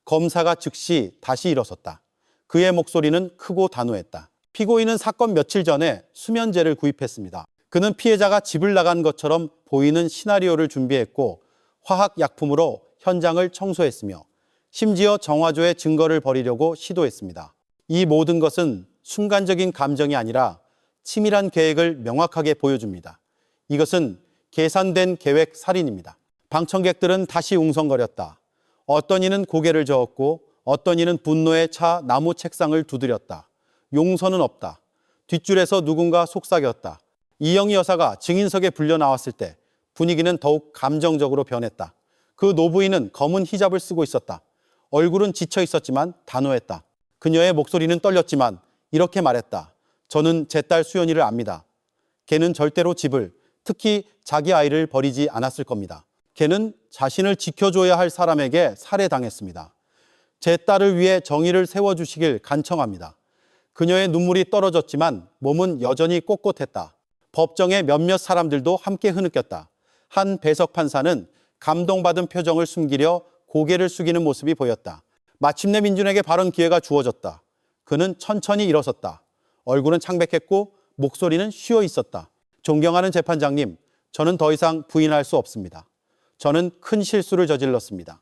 검사가 즉시 다시 일어섰다. 그의 목소리는 크고 단호했다. 피고인은 사건 며칠 전에 수면제를 구입했습니다. 그는 피해자가 집을 나간 것처럼 보이는 시나리오를 준비했고 화학약품으로 현장을 청소했으며 심지어 정화조의 증거를 버리려고 시도했습니다. 이 모든 것은 순간적인 감정이 아니라 치밀한 계획을 명확하게 보여줍니다. 이것은 계산된 계획 살인입니다. 방청객들은 다시 웅성거렸다. 어떤 이는 고개를 저었고 어떤 이는 분노에 차 나무 책상을 두드렸다. 용서는 없다. 뒷줄에서 누군가 속삭였다. 이영희 여사가 증인석에 불려 나왔을 때 분위기는 더욱 감정적으로 변했다. 그 노부인은 검은 히잡을 쓰고 있었다. 얼굴은 지쳐 있었지만 단호했다. 그녀의 목소리는 떨렸지만 이렇게 말했다. 저는 제 딸 수연이를 압니다. 걔는 절대로 집을, 특히 자기 아이를 버리지 않았을 겁니다. 걔는 자신을 지켜줘야 할 사람에게 살해당했습니다. 제 딸을 위해 정의를 세워주시길 간청합니다. 그녀의 눈물이 떨어졌지만 몸은 여전히 꼿꼿했다. 법정의 몇몇 사람들도 함께 흐느꼈다. 한 배석 판사는 감동받은 표정을 숨기려 고개를 숙이는 모습이 보였다. 마침내 민준에게 발언 기회가 주어졌다. 그는 천천히 일어섰다. 얼굴은 창백했고 목소리는 쉬어 있었다. 존경하는 재판장님, 저는 더 이상 부인할 수 없습니다. 저는 큰 실수를 저질렀습니다.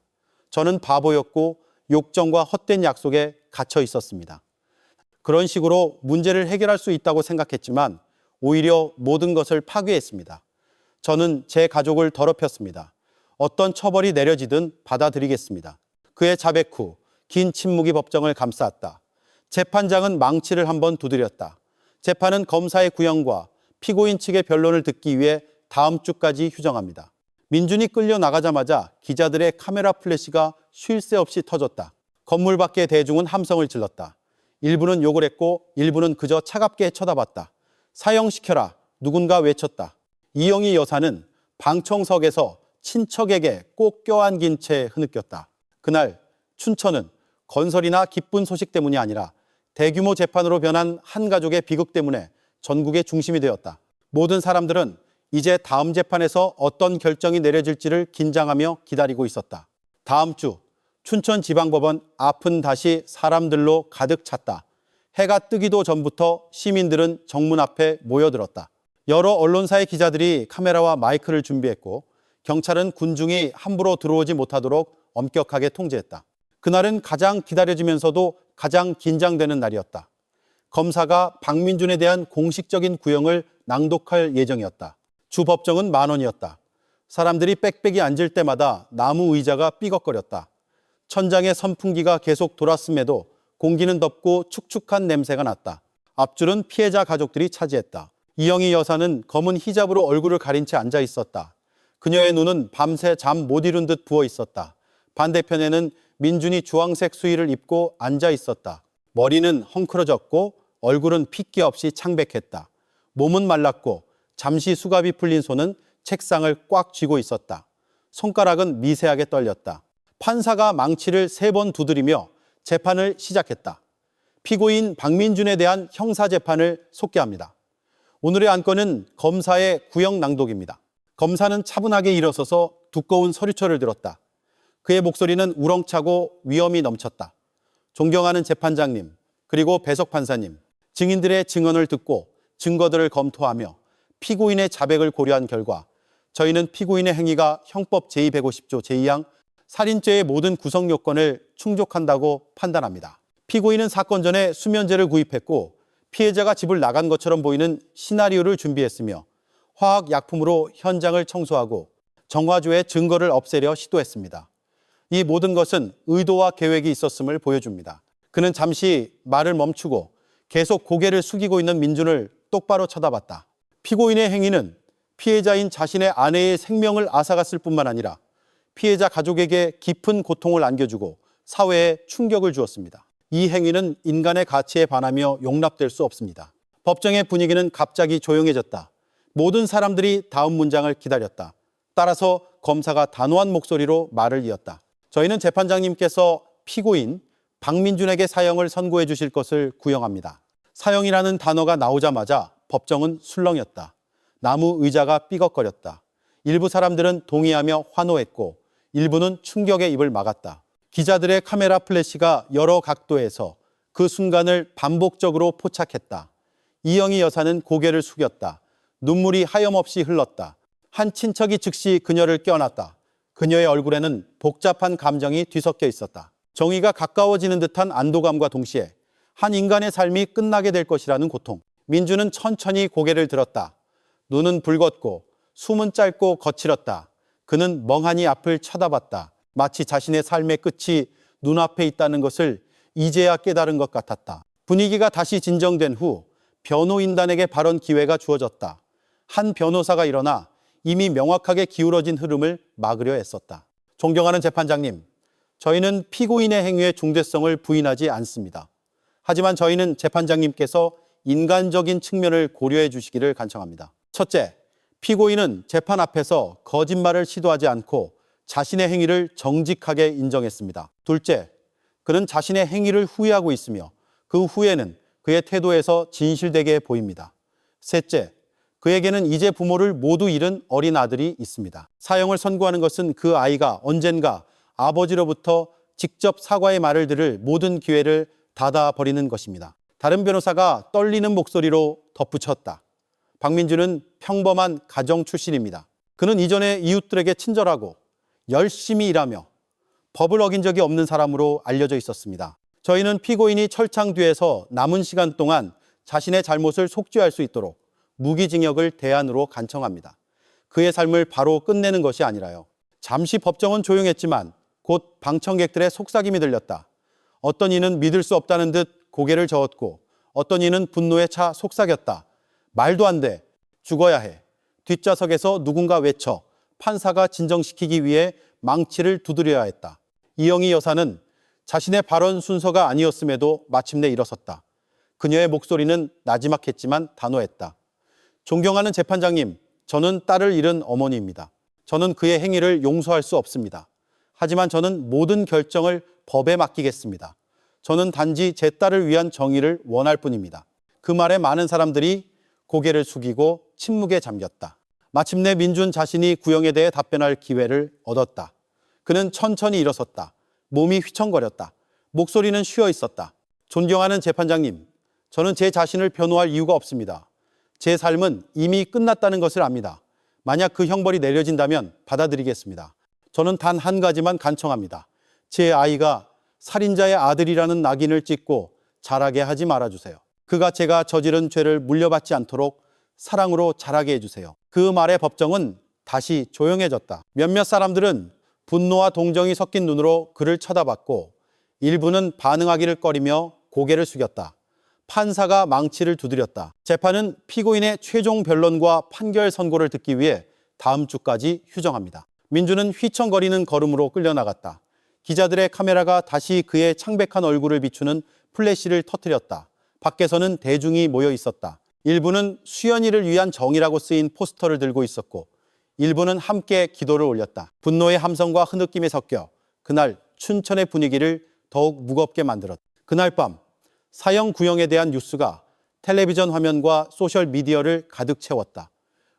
저는 바보였고 욕정과 헛된 약속에 갇혀 있었습니다. 그런 식으로 문제를 해결할 수 있다고 생각했지만 오히려 모든 것을 파괴했습니다. 저는 제 가족을 더럽혔습니다. 어떤 처벌이 내려지든 받아들이겠습니다. 그의 자백 후 긴 침묵이 법정을 감쌌다. 재판장은 망치를 한번 두드렸다. 재판은 검사의 구형과 피고인 측의 변론을 듣기 위해 다음 주까지 휴정합니다. 민준이 끌려 나가자마자 기자들의 카메라 플래시가 쉴 새 없이 터졌다. 건물 밖의 대중은 함성을 질렀다. 일부는 욕을 했고 일부는 그저 차갑게 쳐다봤다. 사형시켜라, 누군가 외쳤다. 이영희 여사는 방청석에서 친척에게 꼭 껴안긴 채 흐느꼈다. 그날 춘천은 건설이나 기쁜 소식 때문이 아니라 대규모 재판으로 변한 한 가족의 비극 때문에 전국의 중심이 되었다. 모든 사람들은 이제 다음 재판에서 어떤 결정이 내려질지를 긴장하며 기다리고 있었다. 다음 주 춘천지방법원 앞은 다시 사람들로 가득 찼다. 해가 뜨기도 전부터 시민들은 정문 앞에 모여들었다. 여러 언론사의 기자들이 카메라와 마이크를 준비했고 경찰은 군중이 함부로 들어오지 못하도록 엄격하게 통제했다. 그날은 가장 기다려지면서도 가장 긴장되는 날이었다. 검사가 박민준에 대한 공식적인 구형을 낭독할 예정이었다. 주 법정은 10,000원이었다. 사람들이 빽빽이 앉을 때마다 나무 의자가 삐걱거렸다. 천장에 선풍기가 계속 돌았음에도 공기는 덥고 축축한 냄새가 났다. 앞줄은 피해자 가족들이 차지했다. 이영희 여사는 검은 히잡으로 얼굴을 가린 채 앉아 있었다. 그녀의 눈은 밤새 잠 못 이룬 듯 부어 있었다. 반대편에는 민준이 주황색 수의를 입고 앉아 있었다. 머리는 헝클어졌고 얼굴은 핏기 없이 창백했다. 몸은 말랐고 잠시 수갑이 풀린 손은 책상을 꽉 쥐고 있었다. 손가락은 미세하게 떨렸다. 판사가 망치를 3번 두드리며 재판을 시작했다. 피고인 박민준에 대한 형사재판을 속개합니다. 오늘의 안건은 검사의 구형 낭독입니다. 검사는 차분하게 일어서서 두꺼운 서류철을 들었다. 그의 목소리는 우렁차고 위엄이 넘쳤다. 존경하는 재판장님, 그리고 배석 판사님, 증인들의 증언을 듣고 증거들을 검토하며 피고인의 자백을 고려한 결과 저희는 피고인의 행위가 형법 제250조 제2항 살인죄의 모든 구성 요건을 충족한다고 판단합니다. 피고인은 사건 전에 수면제를 구입했고 피해자가 집을 나간 것처럼 보이는 시나리오를 준비했으며 화학약품으로 현장을 청소하고 정화조의 증거를 없애려 시도했습니다. 이 모든 것은 의도와 계획이 있었음을 보여줍니다. 그는 잠시 말을 멈추고 계속 고개를 숙이고 있는 민준을 똑바로 쳐다봤다. 피고인의 행위는 피해자인 자신의 아내의 생명을 앗아갔을 뿐만 아니라 피해자 가족에게 깊은 고통을 안겨주고 사회에 충격을 주었습니다. 이 행위는 인간의 가치에 반하며 용납될 수 없습니다. 법정의 분위기는 갑자기 조용해졌다. 모든 사람들이 다음 문장을 기다렸다. 따라서 검사가 단호한 목소리로 말을 이었다. 저희는 재판장님께서 피고인 박민준에게 사형을 선고해 주실 것을 구형합니다. 사형이라는 단어가 나오자마자 법정은 술렁였다. 나무 의자가 삐걱거렸다. 일부 사람들은 동의하며 환호했고 일부는 충격에 입을 막았다. 기자들의 카메라 플래시가 여러 각도에서 그 순간을 반복적으로 포착했다. 이영희 여사는 고개를 숙였다. 눈물이 하염없이 흘렀다. 한 친척이 즉시 그녀를 껴안았다. 그녀의 얼굴에는 복잡한 감정이 뒤섞여 있었다. 정의가 가까워지는 듯한 안도감과 동시에 한 인간의 삶이 끝나게 될 것이라는 고통. 민주는 천천히 고개를 들었다. 눈은 붉었고 숨은 짧고 거칠었다. 그는 멍하니 앞을 쳐다봤다. 마치 자신의 삶의 끝이 눈앞에 있다는 것을 이제야 깨달은 것 같았다. 분위기가 다시 진정된 후 변호인단에게 발언 기회가 주어졌다. 한 변호사가 일어나 이미 명확하게 기울어진 흐름을 막으려 애썼다. 존경하는 재판장님, 저희는 피고인의 행위의 중대성을 부인하지 않습니다. 하지만 저희는 재판장님께서 인간적인 측면을 고려해 주시기를 간청합니다. 첫째, 피고인은 재판 앞에서 거짓말을 시도하지 않고 자신의 행위를 정직하게 인정했습니다. 둘째, 그는 자신의 행위를 후회하고 있으며 그 후회는 그의 태도에서 진실되게 보입니다. 셋째, 그에게는 이제 부모를 모두 잃은 어린 아들이 있습니다. 사형을 선고하는 것은 그 아이가 언젠가 아버지로부터 직접 사과의 말을 들을 모든 기회를 닫아버리는 것입니다. 다른 변호사가 떨리는 목소리로 덧붙였다. 박민준은 평범한 가정 출신입니다. 그는 이전에 이웃들에게 친절하고 열심히 일하며 법을 어긴 적이 없는 사람으로 알려져 있었습니다. 저희는 피고인이 철창 뒤에서 남은 시간 동안 자신의 잘못을 속죄할 수 있도록 무기징역을 대안으로 간청합니다. 그의 삶을 바로 끝내는 것이 아니라요. 잠시 법정은 조용했지만 곧 방청객들의 속삭임이 들렸다. 어떤 이는 믿을 수 없다는 듯 고개를 저었고 어떤 이는 분노에 차 속삭였다. 말도 안 돼. 죽어야 해. 뒷좌석에서 누군가 외쳐 판사가 진정시키기 위해 망치를 두드려야 했다. 이영희 여사는 자신의 발언 순서가 아니었음에도 마침내 일어섰다. 그녀의 목소리는 나지막했지만 단호했다. 존경하는 재판장님, 저는 딸을 잃은 어머니입니다. 저는 그의 행위를 용서할 수 없습니다. 하지만 저는 모든 결정을 법에 맡기겠습니다. 저는 단지 제 딸을 위한 정의를 원할 뿐입니다. 그 말에 많은 사람들이 고개를 숙이고 침묵에 잠겼다. 마침내 민준 자신이 구형에 대해 답변할 기회를 얻었다. 그는 천천히 일어섰다. 몸이 휘청거렸다. 목소리는 쉬어 있었다. 존경하는 재판장님, 저는 제 자신을 변호할 이유가 없습니다. 제 삶은 이미 끝났다는 것을 압니다. 만약 그 형벌이 내려진다면 받아들이겠습니다. 저는 단 한 가지만 간청합니다. 제 아이가 살인자의 아들이라는 낙인을 찍고 자라게 하지 말아주세요. 그가 제가 저지른 죄를 물려받지 않도록 사랑으로 자라게 해주세요. 그 말에 법정은 다시 조용해졌다. 몇몇 사람들은 분노와 동정이 섞인 눈으로 그를 쳐다봤고 일부는 반응하기를 꺼리며 고개를 숙였다. 판사가 망치를 두드렸다. 재판은 피고인의 최종 변론과 판결 선고를 듣기 위해 다음 주까지 휴정합니다. 민주는 휘청거리는 걸음으로 끌려나갔다. 기자들의 카메라가 다시 그의 창백한 얼굴을 비추는 플래시를 터뜨렸다. 밖에서는 대중이 모여 있었다. 일부는 수연이를 위한 정의라고 쓰인 포스터를 들고 있었고 일부는 함께 기도를 올렸다. 분노의 함성과 흐느낌이 섞여 그날 춘천의 분위기를 더욱 무겁게 만들었다. 그날 밤 사형 구형에 대한 뉴스가 텔레비전 화면과 소셜미디어를 가득 채웠다.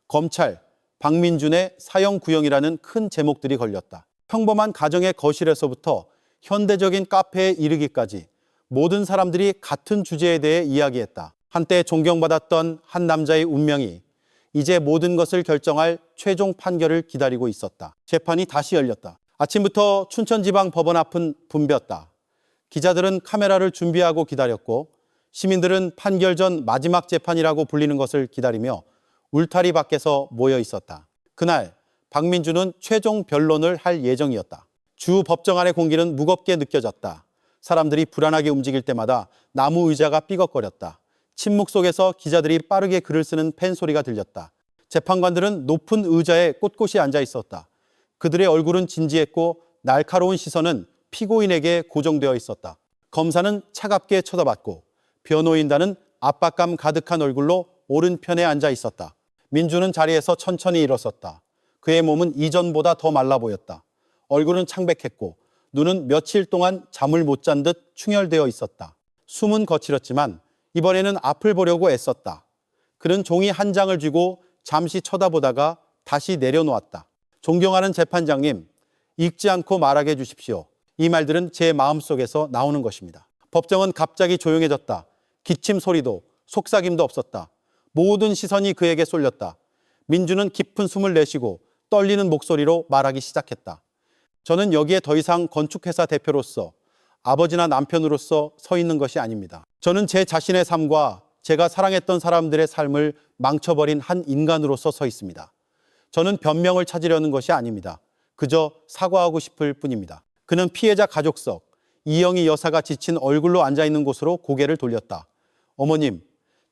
검찰, 박민준의 사형 구형이라는 큰 제목들이 걸렸다. 평범한 가정의 거실에서부터 현대적인 카페에 이르기까지 모든 사람들이 같은 주제에 대해 이야기했다. 한때 존경받았던 한 남자의 운명이 이제 모든 것을 결정할 최종 판결을 기다리고 있었다. 재판이 다시 열렸다. 아침부터 춘천지방법원 앞은 붐볐다. 기자들은 카메라를 준비하고 기다렸고 시민들은 판결 전 마지막 재판이라고 불리는 것을 기다리며 울타리 밖에서 모여 있었다. 그날 박민준은 최종 변론을 할 예정이었다. 주 법정 안의 공기는 무겁게 느껴졌다. 사람들이 불안하게 움직일 때마다 나무 의자가 삐걱거렸다. 침묵 속에서 기자들이 빠르게 글을 쓰는 펜 소리가 들렸다. 재판관들은 높은 의자에 꼿꼿이 앉아 있었다. 그들의 얼굴은 진지했고 날카로운 시선은 피고인에게 고정되어 있었다. 검사는 차갑게 쳐다봤고 변호인단은 압박감 가득한 얼굴로 오른편에 앉아 있었다. 민주는 자리에서 천천히 일어섰다. 그의 몸은 이전보다 더 말라 보였다. 얼굴은 창백했고 눈은 며칠 동안 잠을 못 잔 듯 충혈되어 있었다. 숨은 거칠었지만 이번에는 앞을 보려고 애썼다. 그는 종이 한 장을 쥐고 잠시 쳐다보다가 다시 내려놓았다. 존경하는 재판장님, 읽지 않고 말하게 해주십시오. 이 말들은 제 마음속에서 나오는 것입니다. 법정은 갑자기 조용해졌다. 기침 소리도 속삭임도 없었다. 모든 시선이 그에게 쏠렸다. 민주는 깊은 숨을 내쉬고 떨리는 목소리로 말하기 시작했다. 저는 여기에 더 이상 건축회사 대표로서 아버지나 남편으로서 서 있는 것이 아닙니다. 저는 제 자신의 삶과 제가 사랑했던 사람들의 삶을 망쳐버린 한 인간으로서 서 있습니다. 저는 변명을 찾으려는 것이 아닙니다. 그저 사과하고 싶을 뿐입니다. 그는 피해자 가족석, 이영희 여사가 지친 얼굴로 앉아있는 곳으로 고개를 돌렸다. 어머님,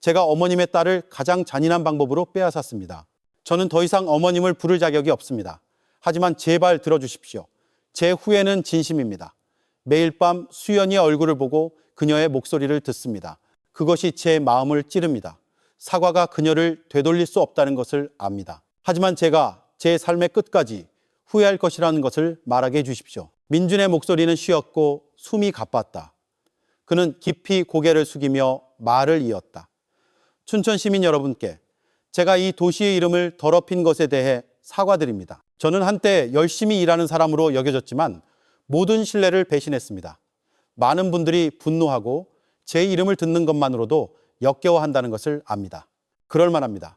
제가 어머님의 딸을 가장 잔인한 방법으로 빼앗았습니다. 저는 더 이상 어머님을 부를 자격이 없습니다. 하지만 제발 들어주십시오. 제 후회는 진심입니다. 매일 밤 수연이의 얼굴을 보고 그녀의 목소리를 듣습니다. 그것이 제 마음을 찌릅니다. 사과가 그녀를 되돌릴 수 없다는 것을 압니다. 하지만 제가 제 삶의 끝까지 후회할 것이라는 것을 말하게 해주십시오. 민준의 목소리는 쉬었고 숨이 가빴다. 그는 깊이 고개를 숙이며 말을 이었다. 춘천 시민 여러분께 제가 이 도시의 이름을 더럽힌 것에 대해 사과드립니다. 저는 한때 열심히 일하는 사람으로 여겨졌지만 모든 신뢰를 배신했습니다. 많은 분들이 분노하고 제 이름을 듣는 것만으로도 역겨워한다는 것을 압니다. 그럴 만합니다.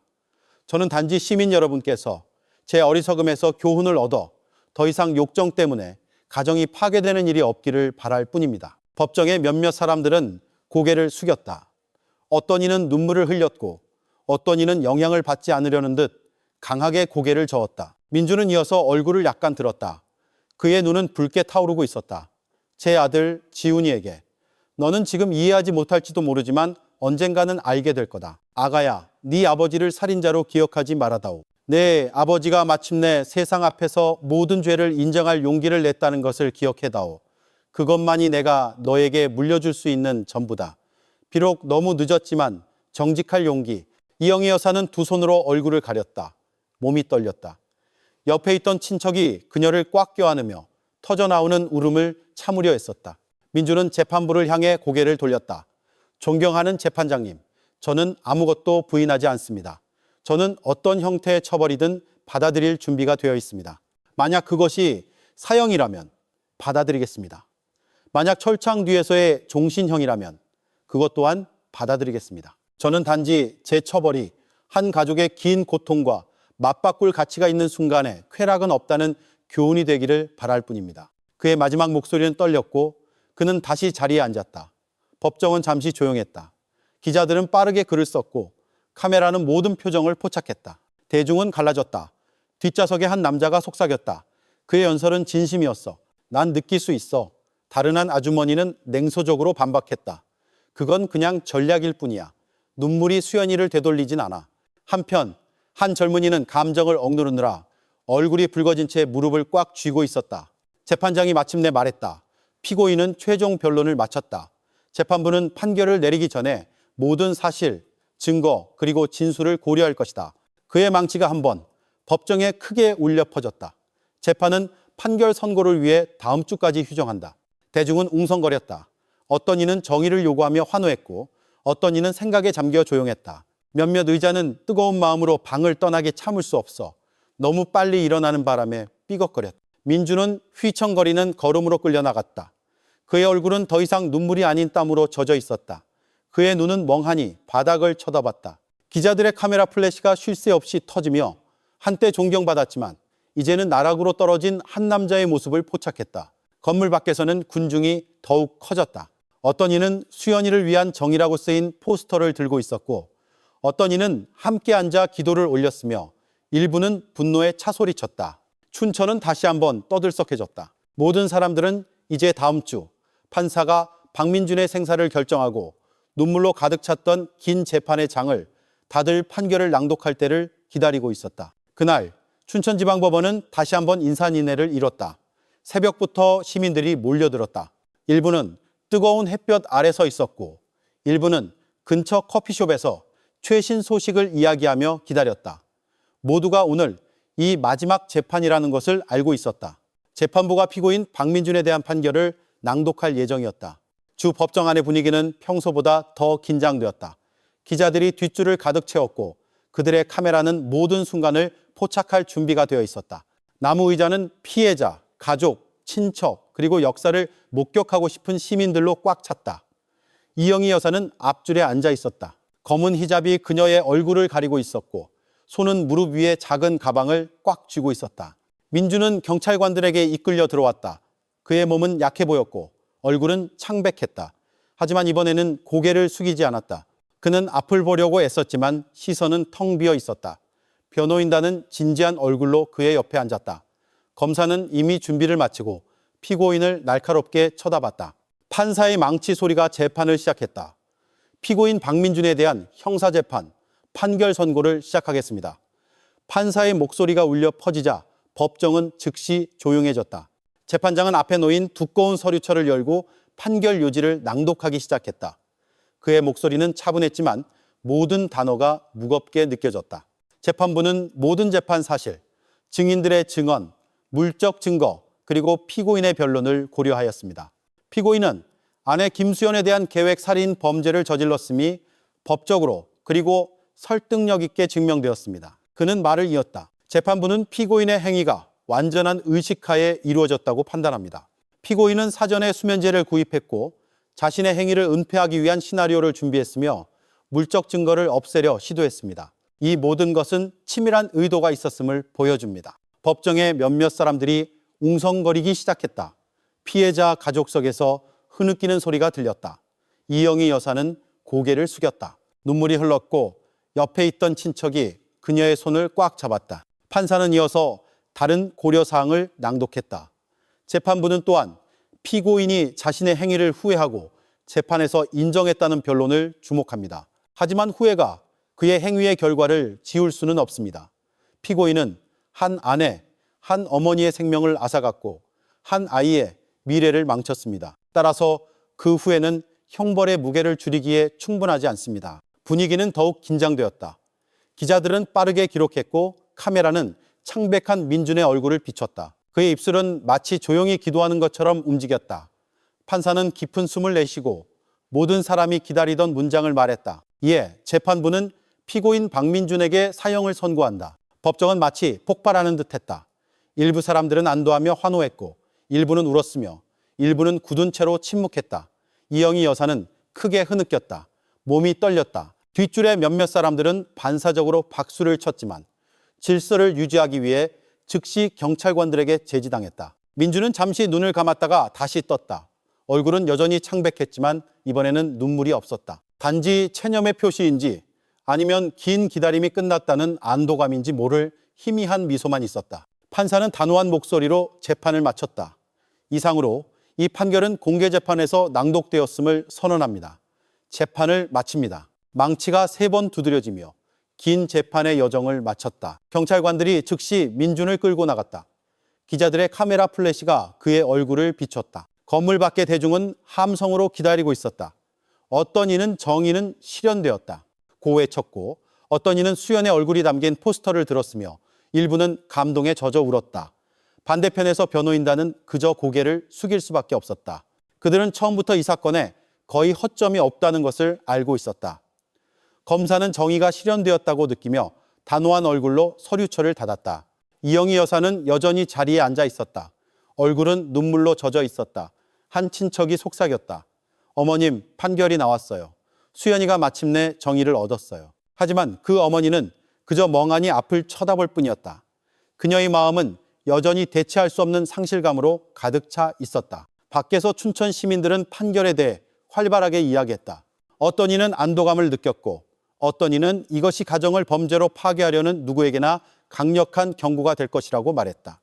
저는 단지 시민 여러분께서 제 어리석음에서 교훈을 얻어 더 이상 욕정 때문에 가정이 파괴되는 일이 없기를 바랄 뿐입니다. 법정의 몇몇 사람들은 고개를 숙였다. 어떤 이는 눈물을 흘렸고 어떤 이는 영향을 받지 않으려는 듯 강하게 고개를 저었다. 민주는 이어서 얼굴을 약간 들었다. 그의 눈은 붉게 타오르고 있었다. 제 아들 지훈이에게 너는 지금 이해하지 못할지도 모르지만 언젠가는 알게 될 거다. 아가야, 네 아버지를 살인자로 기억하지 말아다오. 내 아버지가 마침내 세상 앞에서 모든 죄를 인정할 용기를 냈다는 것을 기억해다오. 그것만이 내가 너에게 물려줄 수 있는 전부다. 비록 너무 늦었지만 정직할 용기. 이영희 여사는 두 손으로 얼굴을 가렸다. 몸이 떨렸다. 옆에 있던 친척이 그녀를 꽉 껴안으며 터져나오는 울음을 참으려 했었다. 민주는 재판부를 향해 고개를 돌렸다. 존경하는 재판장님, 저는 아무것도 부인하지 않습니다. 저는 어떤 형태의 처벌이든 받아들일 준비가 되어 있습니다. 만약 그것이 사형이라면 받아들이겠습니다. 만약 철창 뒤에서의 종신형이라면 그것 또한 받아들이겠습니다. 저는 단지 제 처벌이 한 가족의 긴 고통과 맞바꿀 가치가 있는 순간에 쾌락은 없다는 교훈이 되기를 바랄 뿐입니다. 그의 마지막 목소리는 떨렸고 그는 다시 자리에 앉았다. 법정은 잠시 조용했다. 기자들은 빠르게 글을 썼고 카메라는 모든 표정을 포착했다. 대중은 갈라졌다. 뒷좌석에 한 남자가 속삭였다. 그의 연설은 진심이었어. 난 느낄 수 있어. 다른 한 아주머니는 냉소적으로 반박했다. 그건 그냥 전략일 뿐이야. 눈물이 수연이를 되돌리진 않아. 한편 한 젊은이는 감정을 억누르느라 얼굴이 붉어진 채 무릎을 꽉 쥐고 있었다. 재판장이 마침내 말했다. 피고인은 최종 변론을 마쳤다. 재판부는 판결을 내리기 전에 모든 사실, 증거, 그리고 진술을 고려할 것이다. 그의 망치가 한번 법정에 크게 울려 퍼졌다. 재판은 판결 선고를 위해 다음 주까지 휴정한다. 대중은 웅성거렸다. 어떤 이는 정의를 요구하며 환호했고 어떤 이는 생각에 잠겨 조용했다. 몇몇 의자는 뜨거운 마음으로 방을 떠나게 참을 수 없어 너무 빨리 일어나는 바람에 삐걱거렸다. 민주는 휘청거리는 걸음으로 끌려나갔다. 그의 얼굴은 더 이상 눈물이 아닌 땀으로 젖어 있었다. 그의 눈은 멍하니 바닥을 쳐다봤다. 기자들의 카메라 플래시가 쉴 새 없이 터지며 한때 존경받았지만 이제는 나락으로 떨어진 한 남자의 모습을 포착했다. 건물 밖에서는 군중이 더욱 커졌다. 어떤 이는 수연이를 위한 정의라고 쓰인 포스터를 들고 있었고 어떤 이는 함께 앉아 기도를 올렸으며 일부는 분노에 차소리쳤다. 춘천은 다시 한번 떠들썩해졌다. 모든 사람들은 이제 다음 주 판사가 박민준의 생사를 결정하고 눈물로 가득 찼던 긴 재판의 장을 다들 판결을 낭독할 때를 기다리고 있었다. 그날 춘천지방법원은 다시 한번 인산인해를 이뤘다. 새벽부터 시민들이 몰려들었다. 일부는 뜨거운 햇볕 아래 서 있었고 일부는 근처 커피숍에서 최신 소식을 이야기하며 기다렸다. 모두가 오늘 이 마지막 재판이라는 것을 알고 있었다. 재판부가 피고인 박민준에 대한 판결을 낭독할 예정이었다. 주 법정 안의 분위기는 평소보다 더 긴장되었다. 기자들이 뒷줄을 가득 채웠고 그들의 카메라는 모든 순간을 포착할 준비가 되어 있었다. 나무 의자는 피해자, 가족, 친척, 그리고 역사를 목격하고 싶은 시민들로 꽉 찼다. 이영희 여사는 앞줄에 앉아 있었다. 검은 히잡이 그녀의 얼굴을 가리고 있었고 손은 무릎 위에 작은 가방을 꽉 쥐고 있었다. 민주는 경찰관들에게 이끌려 들어왔다. 그의 몸은 약해 보였고 얼굴은 창백했다. 하지만 이번에는 고개를 숙이지 않았다. 그는 앞을 보려고 애썼지만 시선은 텅 비어 있었다. 변호인단은 진지한 얼굴로 그의 옆에 앉았다. 검사는 이미 준비를 마치고 피고인을 날카롭게 쳐다봤다. 판사의 망치 소리가 재판을 시작했다. 피고인 박민준에 대한 형사재판, 판결 선고를 시작하겠습니다. 판사의 목소리가 울려 퍼지자 법정은 즉시 조용해졌다. 재판장은 앞에 놓인 두꺼운 서류철을 열고 판결 요지를 낭독하기 시작했다. 그의 목소리는 차분했지만 모든 단어가 무겁게 느껴졌다. 재판부는 모든 재판 사실, 증인들의 증언, 물적 증거, 그리고 피고인의 변론을 고려하였습니다. 피고인은 아내 김수연에 대한 계획 살인 범죄를 저질렀음이 법적으로 그리고 설득력 있게 증명되었습니다. 그는 말을 이었다. 재판부는 피고인의 행위가 완전한 의식하에 이루어졌다고 판단합니다. 피고인은 사전에 수면제를 구입했고 자신의 행위를 은폐하기 위한 시나리오를 준비했으며 물적 증거를 없애려 시도했습니다. 이 모든 것은 치밀한 의도가 있었음을 보여줍니다. 법정의 몇몇 사람들이 웅성거리기 시작했다. 피해자 가족석에서 흐느끼는 소리가 들렸다. 이영희 여사는 고개를 숙였다. 눈물이 흘렀고 옆에 있던 친척이 그녀의 손을 꽉 잡았다. 판사는 이어서 다른 고려사항을 낭독했다. 재판부는 또한 피고인이 자신의 행위를 후회하고 재판에서 인정했다는 변론을 주목합니다. 하지만 후회가 그의 행위의 결과를 지울 수는 없습니다. 피고인은 한 아내, 한 어머니의 생명을 앗아갔고 한 아이의 미래를 망쳤습니다. 따라서 그 후회는 형벌의 무게를 줄이기에 충분하지 않습니다. 분위기는 더욱 긴장되었다. 기자들은 빠르게 기록했고 카메라는 창백한 민준의 얼굴을 비췄다. 그의 입술은 마치 조용히 기도하는 것처럼 움직였다. 판사는 깊은 숨을 내쉬고 모든 사람이 기다리던 문장을 말했다. 이에 재판부는 피고인 박민준에게 사형을 선고한다. 법정은 마치 폭발하는 듯했다. 일부 사람들은 안도하며 환호했고 일부는 울었으며 일부는 굳은 채로 침묵했다. 이영희 여사는 크게 흐느꼈다. 몸이 떨렸다. 뒷줄의 몇몇 사람들은 반사적으로 박수를 쳤지만 질서를 유지하기 위해 즉시 경찰관들에게 제지당했다. 민주는 잠시 눈을 감았다가 다시 떴다. 얼굴은 여전히 창백했지만 이번에는 눈물이 없었다. 단지 체념의 표시인지 아니면 긴 기다림이 끝났다는 안도감인지 모를 희미한 미소만 있었다. 판사는 단호한 목소리로 재판을 마쳤다. 이상으로 이 판결은 공개재판에서 낭독되었음을 선언합니다. 재판을 마칩니다. 망치가 3번 두드려지며 긴 재판의 여정을 마쳤다. 경찰관들이 즉시 민준을 끌고 나갔다. 기자들의 카메라 플래시가 그의 얼굴을 비췄다. 건물 밖의 대중은 함성으로 기다리고 있었다. 어떤 이는 정의는 실현되었다 고 외쳤고 어떤 이는 수연의 얼굴이 담긴 포스터를 들었으며 일부는 감동에 젖어 울었다. 반대편에서 변호인단은 그저 고개를 숙일 수밖에 없었다. 그들은 처음부터 이 사건에 거의 허점이 없다는 것을 알고 있었다. 검사는 정의가 실현되었다고 느끼며 단호한 얼굴로 서류철을 닫았다. 이영희 여사는 여전히 자리에 앉아 있었다. 얼굴은 눈물로 젖어 있었다. 한 친척이 속삭였다. 어머님, 판결이 나왔어요. 수연이가 마침내 정의를 얻었어요. 하지만 그 어머니는 그저 멍하니 앞을 쳐다볼 뿐이었다. 그녀의 마음은 여전히 대체할 수 없는 상실감으로 가득 차 있었다. 밖에서 춘천 시민들은 판결에 대해 활발하게 이야기했다. 어떤 이는 안도감을 느꼈고 어떤 이는 이것이 가정을 범죄로 파괴하려는 누구에게나 강력한 경고가 될 것이라고 말했다.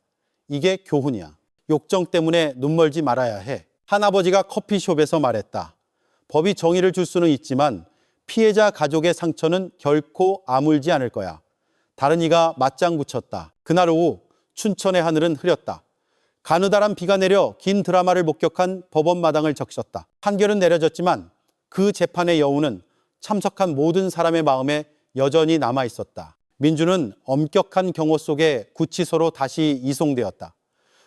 이게 교훈이야. 욕정 때문에 눈멀지 말아야 해. 한 아버지가 커피숍에서 말했다. 법이 정의를 줄 수는 있지만 피해자 가족의 상처는 결코 아물지 않을 거야. 다른 이가 맞장 붙였다. 그날 오후 춘천의 하늘은 흐렸다. 가느다란 비가 내려 긴 드라마를 목격한 법원 마당을 적셨다. 판결은 내려졌지만 그 재판의 여운은 참석한 모든 사람의 마음에 여전히 남아 있었다. 민주는 엄격한 경호 속에 구치소로 다시 이송되었다.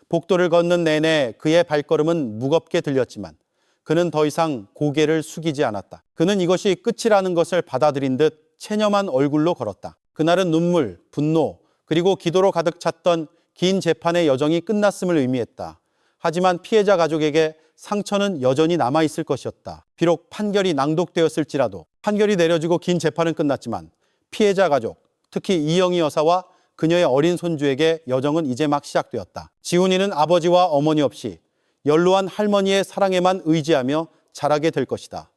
복도를 걷는 내내 그의 발걸음은 무겁게 들렸지만 그는 더 이상 고개를 숙이지 않았다. 그는 이것이 끝이라는 것을 받아들인 듯 체념한 얼굴로 걸었다. 그날은 눈물, 분노, 그리고 기도로 가득 찼던 긴 재판의 여정이 끝났음을 의미했다. 하지만 피해자 가족에게 상처는 여전히 남아있을 것이었다. 비록 판결이 낭독되었을지라도 판결이 내려지고 긴 재판은 끝났지만 피해자 가족, 특히 이영희 여사와 그녀의 어린 손주에게 여정은 이제 막 시작되었다. 지훈이는 아버지와 어머니 없이 연로한 할머니의 사랑에만 의지하며 자라게 될 것이다.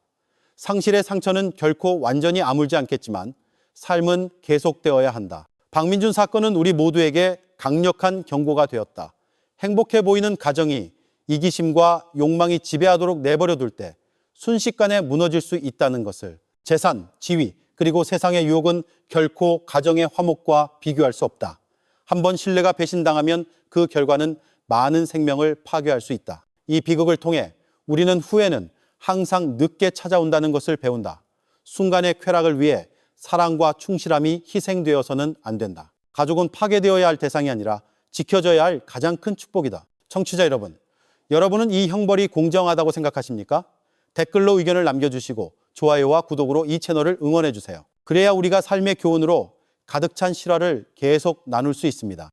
상실의 상처는 결코 완전히 아물지 않겠지만 삶은 계속되어야 한다. 박민준 사건은 우리 모두에게 강력한 경고가 되었다. 행복해 보이는 가정이 이기심과 욕망이 지배하도록 내버려둘 때 순식간에 무너질 수 있다는 것을, 재산, 지위, 그리고 세상의 유혹은 결코 가정의 화목과 비교할 수 없다. 한번 신뢰가 배신당하면 그 결과는 많은 생명을 파괴할 수 있다. 이 비극을 통해 우리는 후회는 항상 늦게 찾아온다는 것을 배운다. 순간의 쾌락을 위해 사랑과 충실함이 희생되어서는 안 된다. 가족은 파괴되어야 할 대상이 아니라 지켜져야 할 가장 큰 축복이다. 청취자 여러분, 여러분은 이 형벌이 공정하다고 생각하십니까? 댓글로 의견을 남겨주시고 좋아요와 구독으로 이 채널을 응원해주세요. 그래야 우리가 삶의 교훈으로 가득 찬 실화를 계속 나눌 수 있습니다.